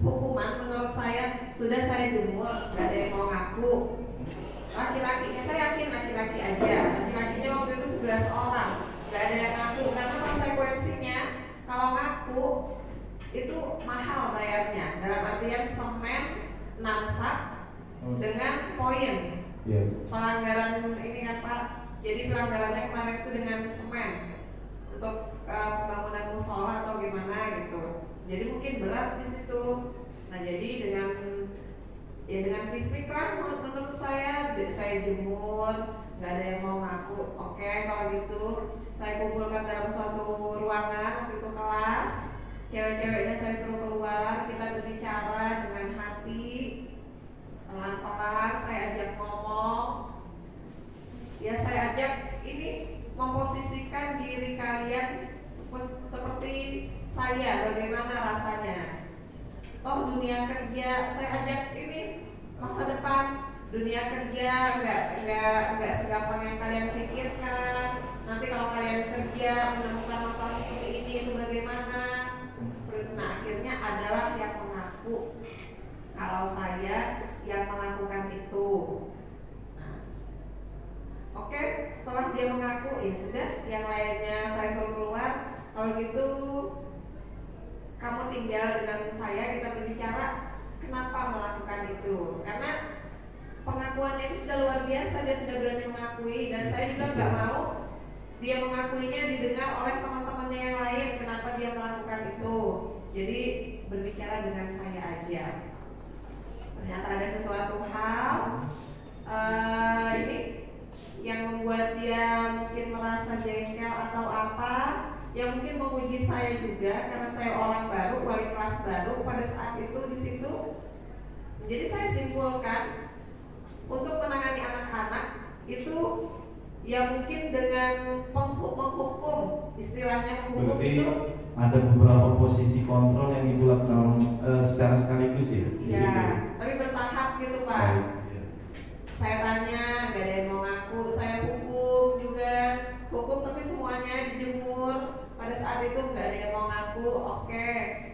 hukuman, menurut saya sudah saya jumur, gak ada yang mau ngaku. Laki-lakinya saya yakin laki-laki aja, laki-lakinya waktu itu 11 orang, gak ada yang ngaku karena konsekuensinya kalau ngaku itu mahal bayarnya, dalam artian semen 6 sak dengan poin. Pelanggaran ini kan Pak, jadi pelanggarannya kemarin itu dengan semen untuk pembangunan musola atau gimana gitu. Jadi mungkin berat di situ. Nah jadi dengan fisik lah menurut saya jemur, nggak ada yang mau ngaku. Oke, kalau gitu saya kumpulkan dalam suatu ruangan waktu itu kelas, cewek-ceweknya saya suruh keluar, kita berbicara dengan hati, pelan-pelan saya ajak ngomong. Ya saya ajak ini memposisikan diri kalian seperti saya, bagaimana rasanya. Toh dunia kerja, saya ajak ini masa depan dunia kerja nggak segampang yang kalian pikirkan. Nanti kalau kalian kerja menemukan masalah seperti ini itu bagaimana? Nah akhirnya adalah yang mengaku kalau saya yang melakukan itu. Nah, oke, setelah dia mengaku ya sudah, yang lainnya saya suruh keluar. Kalau gitu kamu tinggal dengan saya, kita berbicara kenapa melakukan itu. Karena pengakuannya itu sudah luar biasa, dia sudah berani mengakui. Dan saya juga nggak mau dia mengakuinya didengar oleh teman-temannya yang lain, kenapa dia melakukan itu. Jadi berbicara dengan saya aja. Ternyata ada sesuatu hal ini yang membuat dia mungkin merasa jengkel atau apa, yang mungkin menguji saya juga karena saya orang baru, wali kelas baru pada saat itu di situ. Jadi saya simpulkan untuk menangani anak-anak itu ya mungkin dengan menghukum, istilahnya menghukum. Berarti itu ada beberapa posisi kontrol yang ibu lakukan secara sekaligus ya di situ. ya, tapi bertahap gitu Pak. Ya. Saya tanya, gak ada yang mau ngaku, saya hukum juga, hukum tapi semuanya dijemur. Pada saat itu gak ada yang mau ngaku. Oke,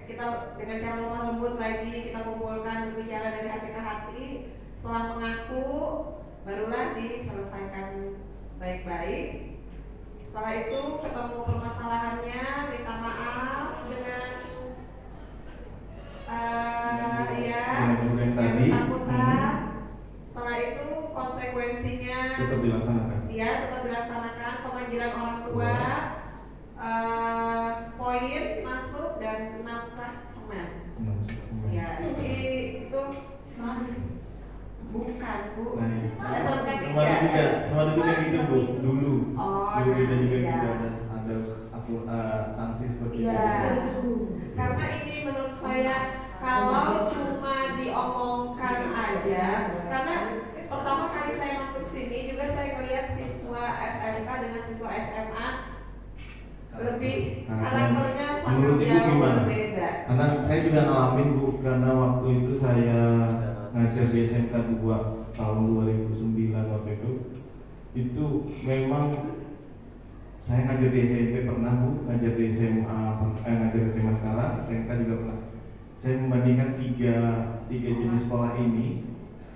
kita dengan cara lemah lembut lagi, kita kumpulkan, berbicara dari hati ke hati. Setelah mengaku, barulah diselesaikan baik-baik. Setelah itu ketemu permasalahannya, minta maaf dengan yang tadi. bersangkutan. Setelah itu konsekuensinya Tetap dilaksanakan. ya tetap dilaksanakan, pemanggilan orang tua, poin masuk dan 6 sak semen. Ya, jadi itu bukan Bu. Nice. SMK Sama juga gitu Bu. Dulu. Oh, Dulu kita juga iya. juga ada sanksi seperti Iya. itu. Karena ini menurut saya kalau cuma diomongkan aja, karena pertama kali saya masuk sini juga saya ngelihat siswa SMK dengan siswa SMA lebih karakternya sangat menurut Ibu jauh gimana? berbeda. Karena saya juga ngalamin Bu, karena waktu itu saya ngajar di SMK 2 tahun 2009 waktu itu memang saya ngajar di SMP pernah Bu, ngajar di SMA ngajar di SMA sekarang, SMK juga pernah. Saya membandingkan tiga jenis sekolah ini,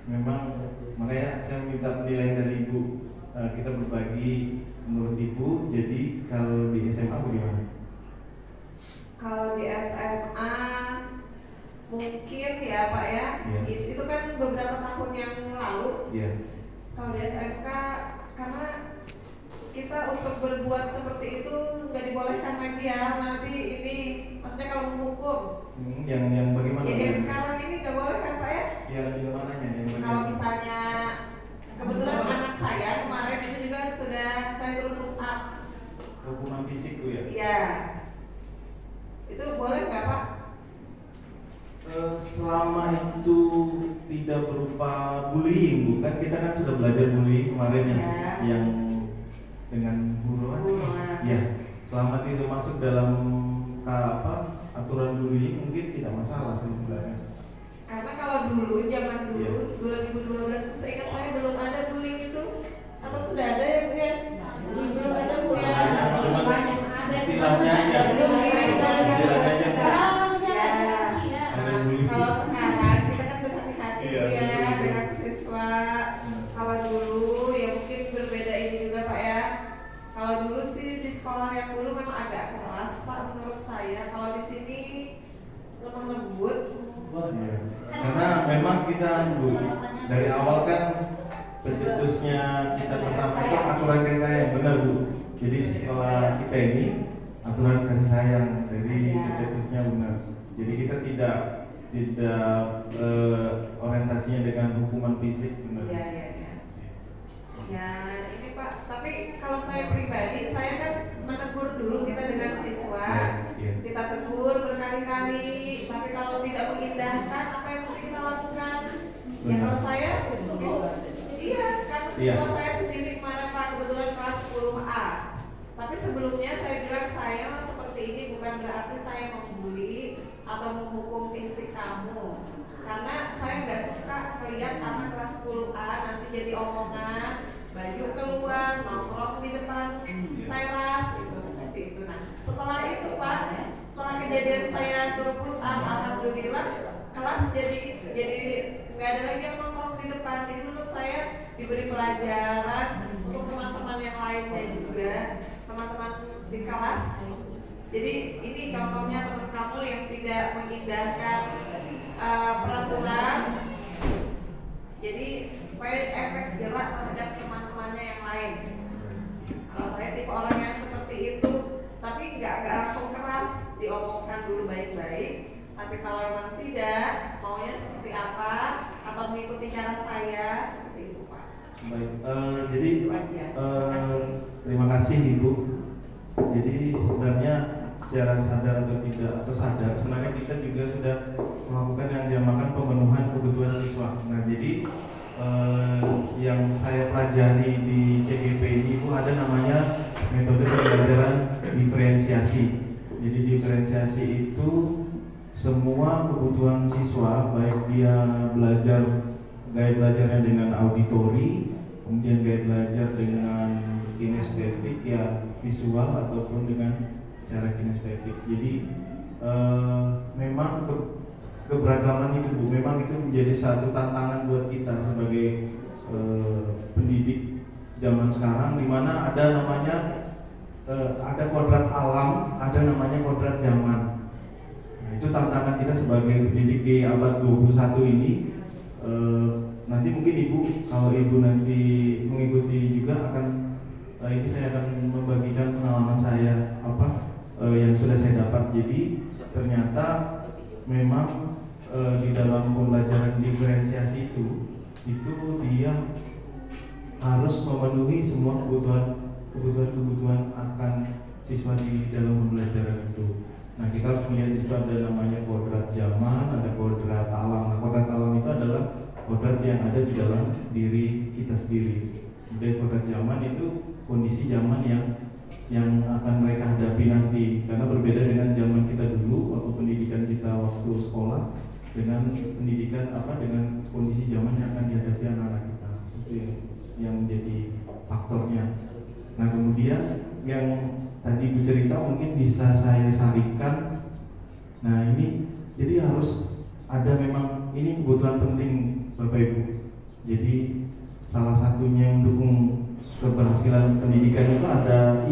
memang makanya saya minta penilaian dari Ibu. Kita berbagi menurut Ibu. Jadi kalau di SMA bagaimana? Kalau di SMA mungkin ya Pak ya, itu kan beberapa tahun yang lalu. Iya. Kalau di SMK karena kita untuk berbuat seperti itu nggak dibolehkan lagi ya, nanti ini maksudnya kalau menghukum Yang bagaimana? ya yang sekarang pelajaran di mananya yang Kalau misalnya kebetulan anak saya kemarin itu juga sudah saya suruh push up. hukuman fisik Bu ya? Iya. Itu boleh nggak Pak? Selama itu tidak berupa bullying Bu, kan kita kan sudah belajar bullying kemarin ya, Ya. yang dengan buruan. Buruan. Ya, selama tidak masuk dalam aturan bullying mungkin tidak masalah sih sebenarnya. Karena kalau dulu, zaman dulu, 2012 itu seingat saya belum ada bullying itu. Atau sudah ada ya Bu ya? Belum ada Bu ya? Cuma istilahnya aja. Istilahnya aja. Ada bullying. Kalau sekarang kita kan berhati-hati Iya, Bu ya betul. dengan siswa. Kalau dulu ya mungkin berbeda ini juga Pak ya. Kalau dulu sih di sekolah yang dulu memang agak keras Pak menurut saya. Kalau di sini lemah lembut. Iya. Karena memang kita Bu, dari awal kan pencetusnya kita bersama itu aturan kasih sayang, benar Bu. Jadi di sekolah kita ini aturan kasih sayang, jadi pencetusnya benar. Jadi kita tidak orientasinya dengan hukuman fisik benar. Iya, iya, iya. Ya ini Pak, tapi kalau saya pribadi, saya kan menegur dulu kita dengan siswa. Iya. Kita tegur berkali-kali, tapi kalau tidak mengindahkan apa yang mesti kita lakukan? Ya Benar. kalau saya, iya, karena Iya. siswa saya sendiri kemarin Pak kebetulan kelas 10A. Tapi sebelumnya saya bilang saya seperti ini bukan berarti saya membuli atau menghukum fisik kamu. Karena saya nggak suka melihat anak kelas 10A nanti jadi omongan, baju keluar, nongkrong di depan teras, itu seperti itu. Nah, setelah itu Pak, setelah kejadian saya suruh push up, alhamdulillah kelas jadi nggak ada lagi yang nongkrong di depan. Jadi menurut saya diberi pelajaran untuk teman-teman yang lainnya juga, teman-teman di kelas. Jadi ini contohnya teman kamu yang tidak mengindahkan peraturan. Jadi supaya efek jerak terhadap teman-temannya yang lain. Kalau saya tipe orang yang seperti itu, tapi nggak langsung keras, diomongkan dulu baik-baik. Tapi kalau memang tidak, maunya seperti apa atau mengikuti cara saya seperti itu Pak. Baik, jadi Itu aja. Terima kasih. terima kasih Ibu. Jadi sebenarnya secara sadar atau tidak atau sadar sebenarnya kita juga sudah melakukan yang dinamakan pemenuhan kebutuhan siswa. Nah jadi yang saya pelajari di CGP ini Bu ada namanya metode pembelajaran diferensiasi. Jadi diferensiasi itu semua kebutuhan siswa, baik dia gaya belajarnya dengan auditori, kemudian gaya belajar dengan kinestetik ya visual ataupun dengan cara kinestetik. Jadi memang keberagaman itu Bu, memang itu menjadi satu tantangan buat kita sebagai pendidik zaman sekarang, di mana ada namanya ada kodrat alam, ada namanya kodrat zaman. Nah, itu tantangan kita sebagai pendidik di abad 21 ini. Nanti mungkin Ibu, kalau Ibu nanti mengikuti juga akan ini saya akan membagikan pengalaman saya yang sudah saya dapat. Jadi ternyata memang di dalam pembelajaran diferensiasi itu dia harus memenuhi semua kebutuhan akan siswa di dalam pembelajaran itu. Nah, kita harus melihat di situ ada namanya kodrat zaman, ada kodrat alam. Nah, kodrat alam itu adalah kodrat yang ada di dalam diri kita sendiri. Kemudian kodrat zaman itu kondisi zaman yang akan mereka hadapi nanti, karena berbeda dengan zaman kita dulu waktu pendidikan kita waktu sekolah dengan pendidikan dengan kondisi zaman yang akan dihadapi anak-anak kita. Itu yang menjadi faktornya. Nah, kemudian yang tadi Bu cerita mungkin bisa saya sarikan. Nah, ini jadi harus ada memang ini kebutuhan penting Bapak Ibu. Jadi salah satunya yang mendukung keberhasilan pendidikan itu ada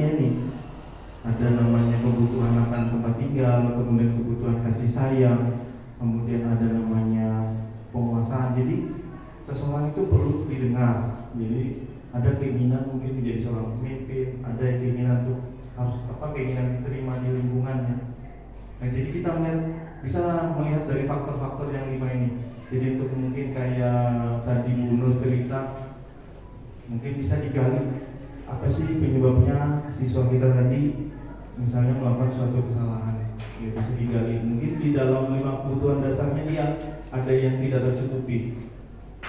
ada namanya kebutuhan akan tempat tinggal, kemudian kebutuhan kasih sayang, kemudian ada namanya penguasaan. Jadi seseorang itu perlu didengar. Jadi ada keinginan mungkin menjadi seorang pemimpin, ada keinginan untuk harus keinginan diterima di lingkungannya. Nah, jadi kita bisa melihat dari faktor-faktor yang 5 ini. Jadi untuk mungkin kayak tadi Bu Nur cerita, mungkin bisa digali apa sih penyebabnya siswa kita tadi misalnya melakukan suatu kesalahan, ya bisa digali. Mungkin di dalam 5 kebutuhan dasarnya dia ada yang tidak tercukupi.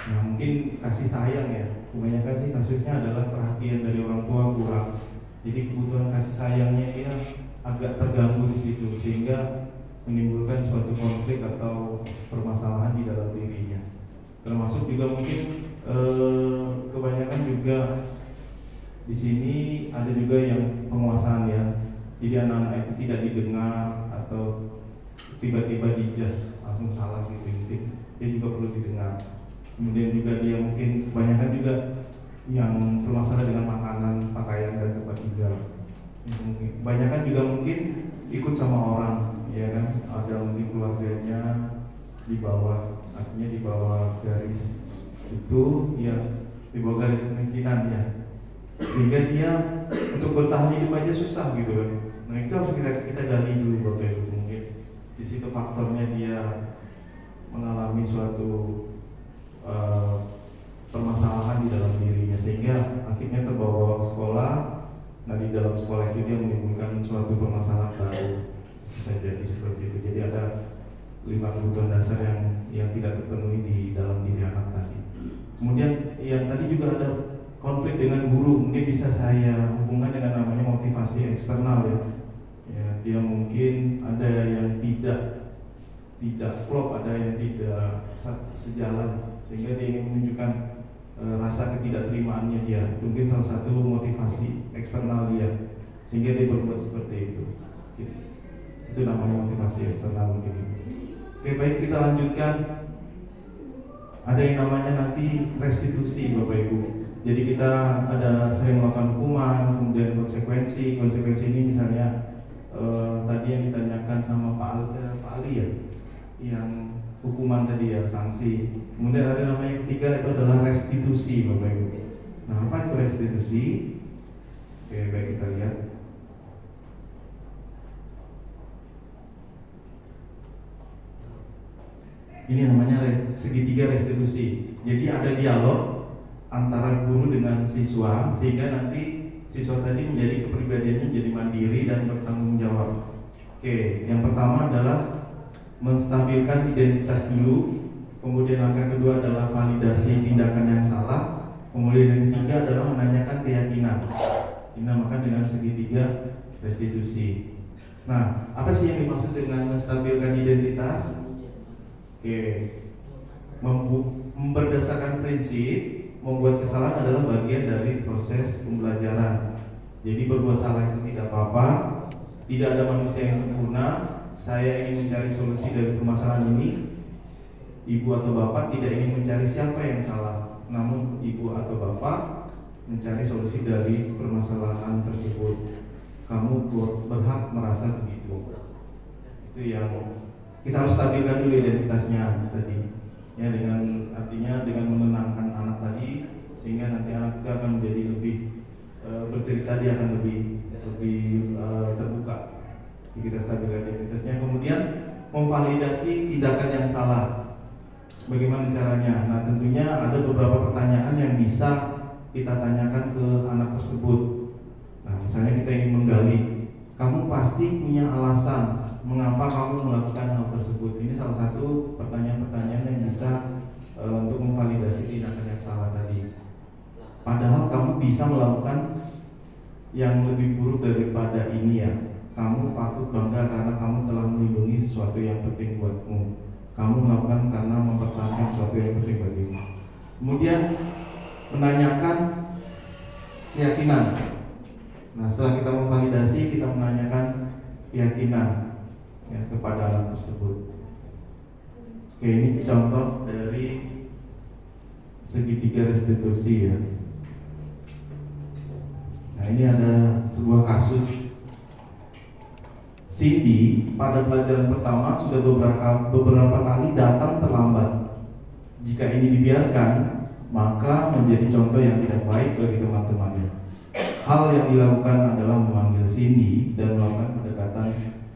Nah mungkin kasih sayang ya, kebanyakan sih kasusnya adalah perhatian dari orang tua kurang. Jadi kebutuhan kasih sayangnya dia agak terganggu di situ sehingga menimbulkan suatu konflik atau permasalahan di dalam dirinya. Termasuk juga mungkin kebanyakan juga di sini ada juga yang penguasaan ya. Jadi anak-anak itu tidak didengar atau tiba-tiba dijudge langsung salah gitu. Dia juga perlu didengar. Kemudian juga dia mungkin kebanyakan juga yang bermasalah dengan makanan, pakaian dan tempat tinggal. Kebanyakan juga mungkin ikut sama orang, ya kan? Ada mungkin keluarganya di bawah, artinya di bawah garis itu ya, di bawah garis kemiskinan ya. Sehingga dia untuk bertahan hidup aja susah gitu kan. Nah itu harus kita gali dulu Bapak Ibu. Mungkin di situ faktornya dia mengalami suatu permasalahan di dalam dirinya sehingga akhirnya terbawa ke sekolah. Nah di dalam sekolah itu dia menimbulkan suatu permasalahan baru, bisa jadi seperti itu. Jadi ada 5 kebutuhan dasar yang tidak terpenuhi di dalam diri anak tadi. Kemudian yang tadi juga ada konflik dengan guru, mungkin bisa saya hubungkan dengan namanya motivasi eksternal ya. Ya dia mungkin ada yang tidak klop, ada yang tidak sejalan sehingga dia ingin menunjukkan rasa ketidakterimaannya dia. Mungkin salah satu motivasi eksternal dia sehingga dia berbuat seperti itu. Itu namanya motivasi eksternal mungkin. Oke baik, kita lanjutkan. Ada yang namanya nanti restitusi Bapak Ibu. Jadi kita ada sering melakukan hukuman, kemudian konsekuensi ini misalnya tadi yang ditanyakan sama Pak Ali ya, yang hukuman tadi ya, sanksi. Kemudian ada namanya ketiga itu adalah restitusi Bapak Ibu. Nah apa itu restitusi? Oke baik, kita lihat. Ini namanya segitiga restitusi. Jadi ada dialog antara guru dengan siswa sehingga nanti siswa tadi menjadi kepribadiannya menjadi mandiri dan bertanggung jawab. Oke, yang pertama adalah menstabilkan identitas dulu. Kemudian langkah kedua adalah validasi tindakan yang salah. Kemudian yang ketiga adalah menanyakan keyakinan. Dinamakan dengan segitiga restitusi. Nah, apa sih yang dimaksud dengan menstabilkan identitas? Oke, berdasarkan prinsip membuat kesalahan adalah bagian dari proses pembelajaran. Jadi berbuat salah itu tidak apa-apa. Tidak ada manusia yang sempurna. Saya ingin mencari solusi dari permasalahan ini. Ibu atau bapak tidak ingin mencari siapa yang salah, namun ibu atau bapak mencari solusi dari permasalahan tersebut. Kamu berhak merasa begitu. Itu yang kita harus stabilkan dulu identitasnya tadi. Ya, dengan artinya dengan menenangkan anak tadi sehingga nanti anak kita akan menjadi lebih bercerita, dia akan lebih terbuka. Jadi kita stabilkan identitasnya. Kemudian memvalidasi tindakan yang salah. Bagaimana caranya? Nah, tentunya ada beberapa pertanyaan yang bisa kita tanyakan ke anak tersebut. Nah, misalnya kita ingin menggali, kamu pasti punya alasan mengapa kamu melakukan hal tersebut. Ini salah satu pertanyaan-pertanyaan yang bisa untuk memvalidasi tindakan yang salah tadi. Padahal kamu bisa melakukan yang lebih buruk daripada ini ya. Kamu patut bangga karena kamu telah melindungi sesuatu yang penting buatmu. Kamu melakukan karena mempertahankan sesuatu yang penting bagimu. Kemudian menanyakan keyakinan. Nah, setelah kita memvalidasi, kita menanyakan keyakinan ya, kepada anak tersebut. Oke, ini contoh dari segitiga restitusi ya. Nah, ini ada sebuah kasus. Cindy pada pelajaran pertama sudah beberapa kali datang terlambat. Jika ini dibiarkan, maka menjadi contoh yang tidak baik bagi teman-temannya. Hal yang dilakukan adalah memanggil Cindy dan melakukan pendekatan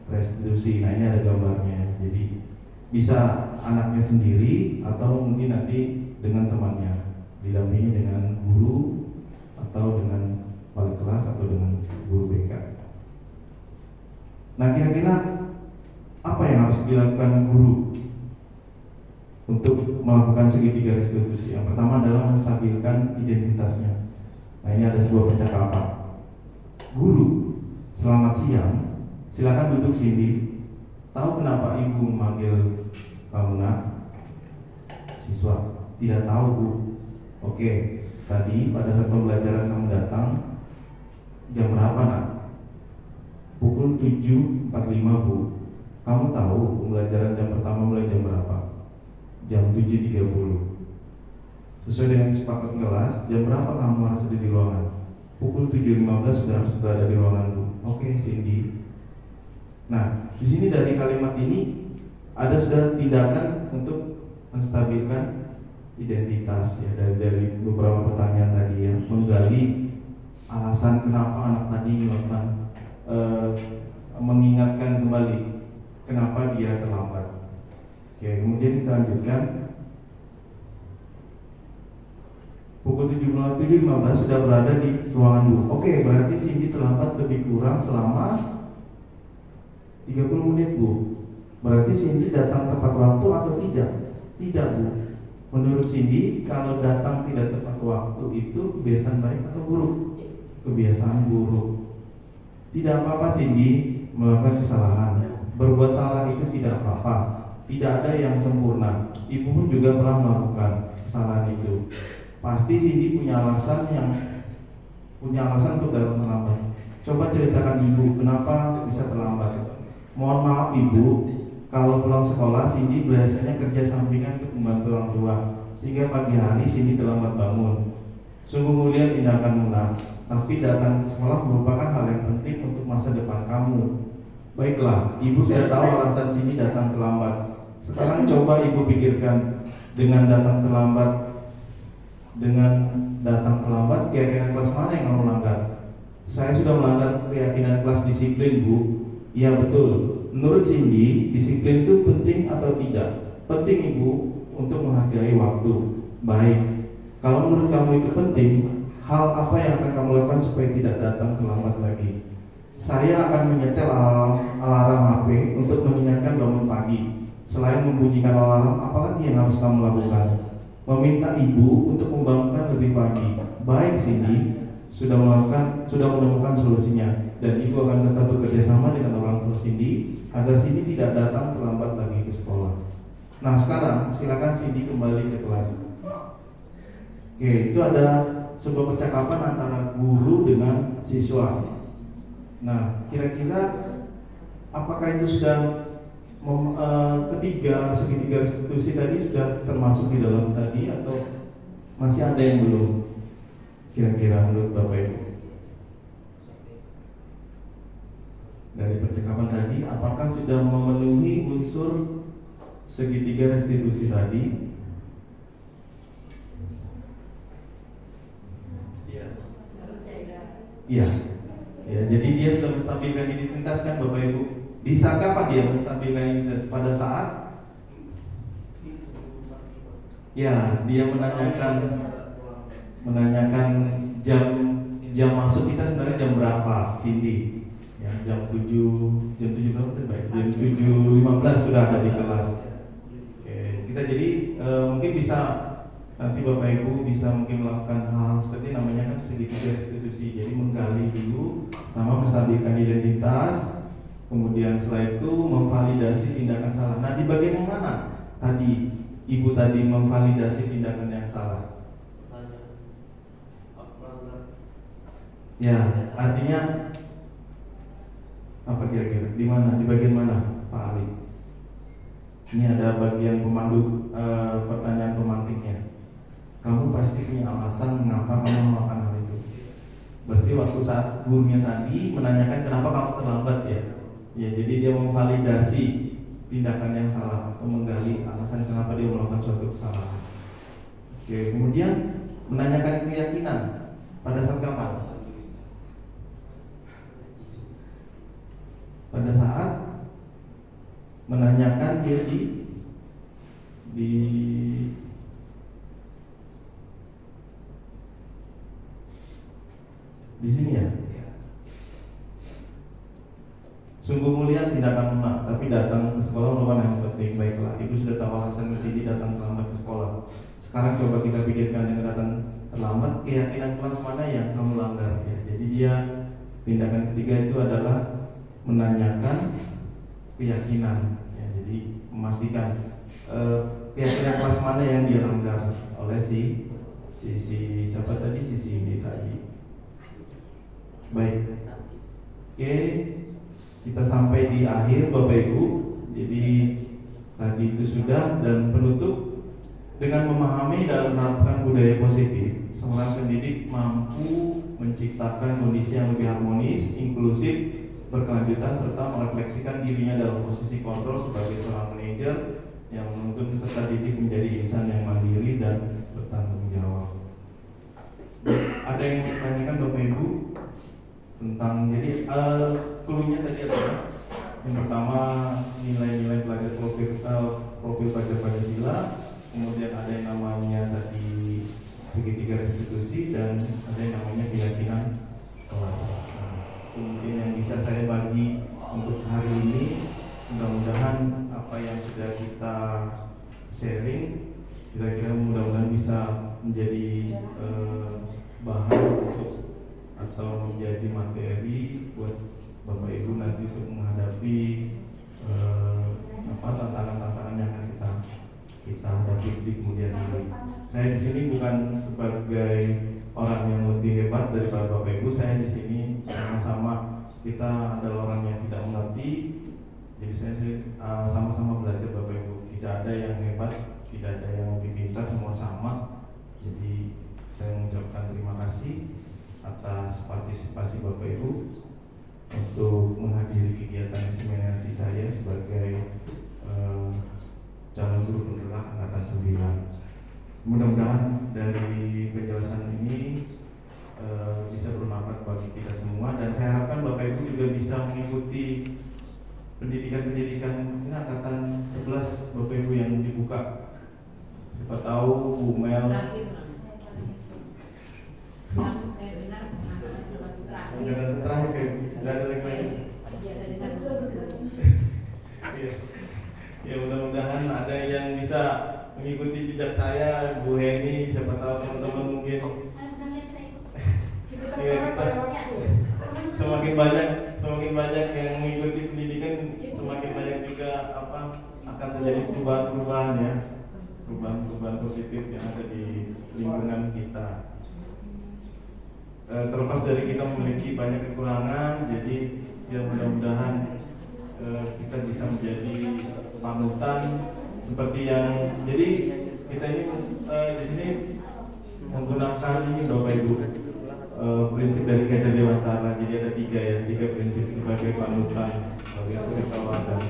restitusi. Nah, ini ada gambarnya. Jadi Bisa anaknya sendiri atau mungkin nanti dengan temannya, didampingi dengan guru atau dengan wali kelas atau dengan guru BK. Nah, kira-kira apa yang harus dilakukan guru untuk melakukan segitiga restitusi? Yang pertama adalah menstabilkan identitasnya. Nah, ini ada sebuah percakapan. Guru, selamat siang. Silakan duduk sini. Tahu kenapa ibu memanggil kamu nak? Siswa, tidak tahu bu. Oke, tadi pada saat pembelajaran kamu datang jam berapa nak? Pukul 7.45 bu. Kamu tahu pembelajaran jam pertama mulai jam berapa? Jam 7.30. Sesuai dengan sepakat kelas, jam berapa kamu harus ada di ruangan? Pukul 7.15 sudah harus berada di ruangan bu. Oke, Cindy. Nah, di sini dari kalimat ini ada sudah tindakan untuk menstabilkan identitas ya, dari beberapa pertanyaan tadi ya, menggali alasan kenapa anak tadi melakukan mengingatkan kembali kenapa dia terlambat. Oke, kemudian kita lanjutkan. Pukul 7.15 sudah berada di ruangan bu. Oke, berarti Cindy terlambat lebih kurang selama 30 menit bu. Berarti Cindy datang tepat waktu atau tidak? Tidak bu. Menurut Cindy, kalau datang tidak tepat waktu itu kebiasaan baik atau buruk? Kebiasaan buruk. Tidak apa-apa Cindy melakukan kesalahan. Berbuat salah itu tidak apa-apa. Tidak ada yang sempurna. Ibu pun juga pernah melakukan kesalahan itu. Pasti Cindy punya alasan untuk datang terlambat. Coba ceritakan ibu kenapa bisa terlambat. Mohon maaf ibu, kalau pulang sekolah Cindy biasanya kerja sampingan untuk membantu orang tua, sehingga pagi hari Cindy terlambat bangun. Sungguh mulia tindakanmu nak, tapi datang ke sekolah merupakan hal yang penting untuk masa depan kamu. Baiklah, ibu sudah tahu alasan Cindy datang terlambat. Sekarang coba ibu pikirkan, dengan datang terlambat keyakinan kelas mana yang kamu langgar? Saya sudah melanggar keyakinan kelas disiplin bu. Iya betul. Menurut Cindy, disiplin itu penting atau tidak? Penting ibu, untuk menghargai waktu. Baik. Kalau menurut kamu itu penting, hal apa yang akan kamu lakukan supaya tidak datang terlambat lagi? Saya akan menyetel alarm HP untuk mengingatkan bangun pagi. Selain membunyikan alarm, apalagi yang harus kamu lakukan? Meminta ibu untuk membangunkan lebih pagi. Baik Cindy, sudah menemukan solusinya, dan ibu akan tetap bekerja sama dengan orang tua Cindy agar Cindy tidak datang terlambat lagi ke sekolah. Nah sekarang silakan Cindy kembali ke kelas. Oke, itu ada sebuah percakapan antara guru dengan siswa. Nah kira-kira apakah itu sudah segitiga restitusi tadi sudah termasuk di dalam tadi atau masih ada yang belum? Kira-kira menurut Bapak Ibu dari percakapan tadi, apakah sudah memenuhi unsur segitiga restitusi tadi? Iya. Ya, jadi dia sudah menstabilkan identitas kan Bapak Ibu? Di saat kapan dia menstabilkan identitas? Pada saat ya dia menanyakan jam masuk kita sebenarnya jam berapa Cindy? Ya, jam 7 berapa terbaik? Jam 7.15 sudah ada di kelas. Oke, kita jadi mungkin bisa nanti Bapak Ibu bisa mungkin melakukan hal seperti namanya kan segitiga restitusi. Jadi menggali dulu, pertama menstabilkan identitas, kemudian setelah itu memvalidasi tindakan salah. Nah, di bagian mana tadi Ibu tadi memvalidasi tindakan yang salah? Ya, artinya apa kira-kira? Di mana? Di bagian mana, Pak Ali? Ini ada bagian pemandu pertanyaan pemantiknya. Kamu pasti punya alasan mengapa kamu melakukan hal itu. Berarti waktu saat gurunya tadi menanyakan kenapa kamu terlambat ya. Ya, jadi dia memvalidasi tindakan yang salah atau menggali alasan kenapa dia melakukan suatu kesalahan. Oke, kemudian menanyakan keyakinan pada saat kapan? Pada saat menanyakan dia di di sini ya. Sungguh mulia tindakan emak, tapi datang ke sekolah merupakan yang penting. Baiklah, ibu sudah tahu alasan Cindy datang terlambat ke sekolah. Sekarang coba kita pikirkan dengan datang terlambat, keyakinan kelas mana yang kamu langgar ya. Jadi dia tindakan ketiga itu adalah menanyakan keyakinan ya. Jadi memastikan keyakinan kelas mana yang dia langgar oleh si siapa tadi, si Cindy tadi. Baik, oke, kita sampai di akhir Bapak Ibu. Jadi tadi itu sudah, dan penutup dengan memahami dan menerapkan budaya positif, seorang pendidik mampu menciptakan kondisi yang lebih harmonis, inklusif, berkelanjutan, serta merefleksikan dirinya dalam posisi kontrol sebagai seorang manajer yang menuntun peserta didik menjadi insan yang mandiri dan bertanggung jawab. Ada yang mau ditanyakan Bapak Ibu tentang, jadi clue-nya tadi adalah yang pertama nilai-nilai pelajar profil pelajar Pancasila, kemudian ada yang namanya tadi segitiga restitusi, dan ada yang namanya keyakinan kelas. Mungkin yang bisa saya bagi untuk hari ini, mudah-mudahan apa yang sudah kita sharing kira-kira mudah-mudahan bisa menjadi bahan untuk atau menjadi materi buat Bapak Ibu nanti untuk menghadapi tantangan-tantangan yang akan kita hadapi di kemudian hari. Saya di sini bukan sebagai orang yang lebih hebat daripada Bapak Ibu. Saya di sini sama-sama kita adalah orang yang tidak mengerti. Jadi saya sama-sama belajar Bapak Ibu. Tidak ada yang hebat, tidak ada yang lebih pintar, semua sama. Jadi saya mengucapkan terima kasih atas partisipasi Bapak Ibu untuk menghadiri kegiatan seminasi saya sebagai calon guru penggerak angkatan 9. Mudah-mudahan dari penjelasan ini bisa bermanfaat bagi kita semua, dan saya harapkan Bapak Ibu juga bisa mengikuti pendidikan-pendidikan ini angkatan 11 Bapak Ibu yang dibuka. Siapa tahu Bu Mel angkatan terakhir kayak nggak ada lagi. Ya mudah-mudahan ada yang bisa mengikuti jejak saya, Bu Heni, siapa tahu teman-teman mungkin. Ya, kita semakin banyak yang mengikuti pendidikan, semakin banyak juga akan terjadi perubahan-perubahan ya, perubahan positif yang ada di lingkungan kita. Terlepas dari kita memiliki banyak kekurangan, jadi ya mudah-mudahan kita bisa menjadi panutan seperti yang jadi kita ini di sini menggunakan ini Bapak Ibu prinsip dari Gajah Dewantara. Jadi ada tiga prinsip sebagai panutan, sebagai suri tauladan.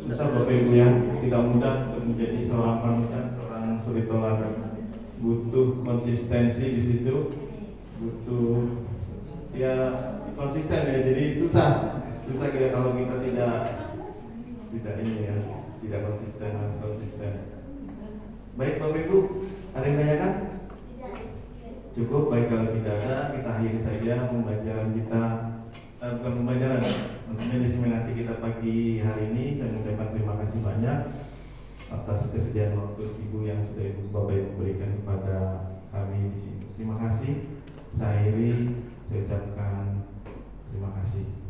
Susah Bapak Ibu ya, tidak mudah untuk menjadi seorang panutan, seorang suri tauladan. Butuh konsistensi di situ. Butuh ya konsisten ya, jadi susah kita kalau kita tidak ini ya, tidak konsisten, harus konsisten. Baik Bapak Ibu, ada yang tanyakan? Cukup, baik kalau tidak ada kita akhiri saja pembelajaran kita, bukan pembelajaran, maksudnya diseminasi kita pagi hari ini. Saya mengucapkan terima kasih banyak atas kesediaan waktu Ibu yang sudah Bapak Ibu berikan kepada kami di sini. Terima kasih. Saya akhiri, saya ucapkan terima kasih.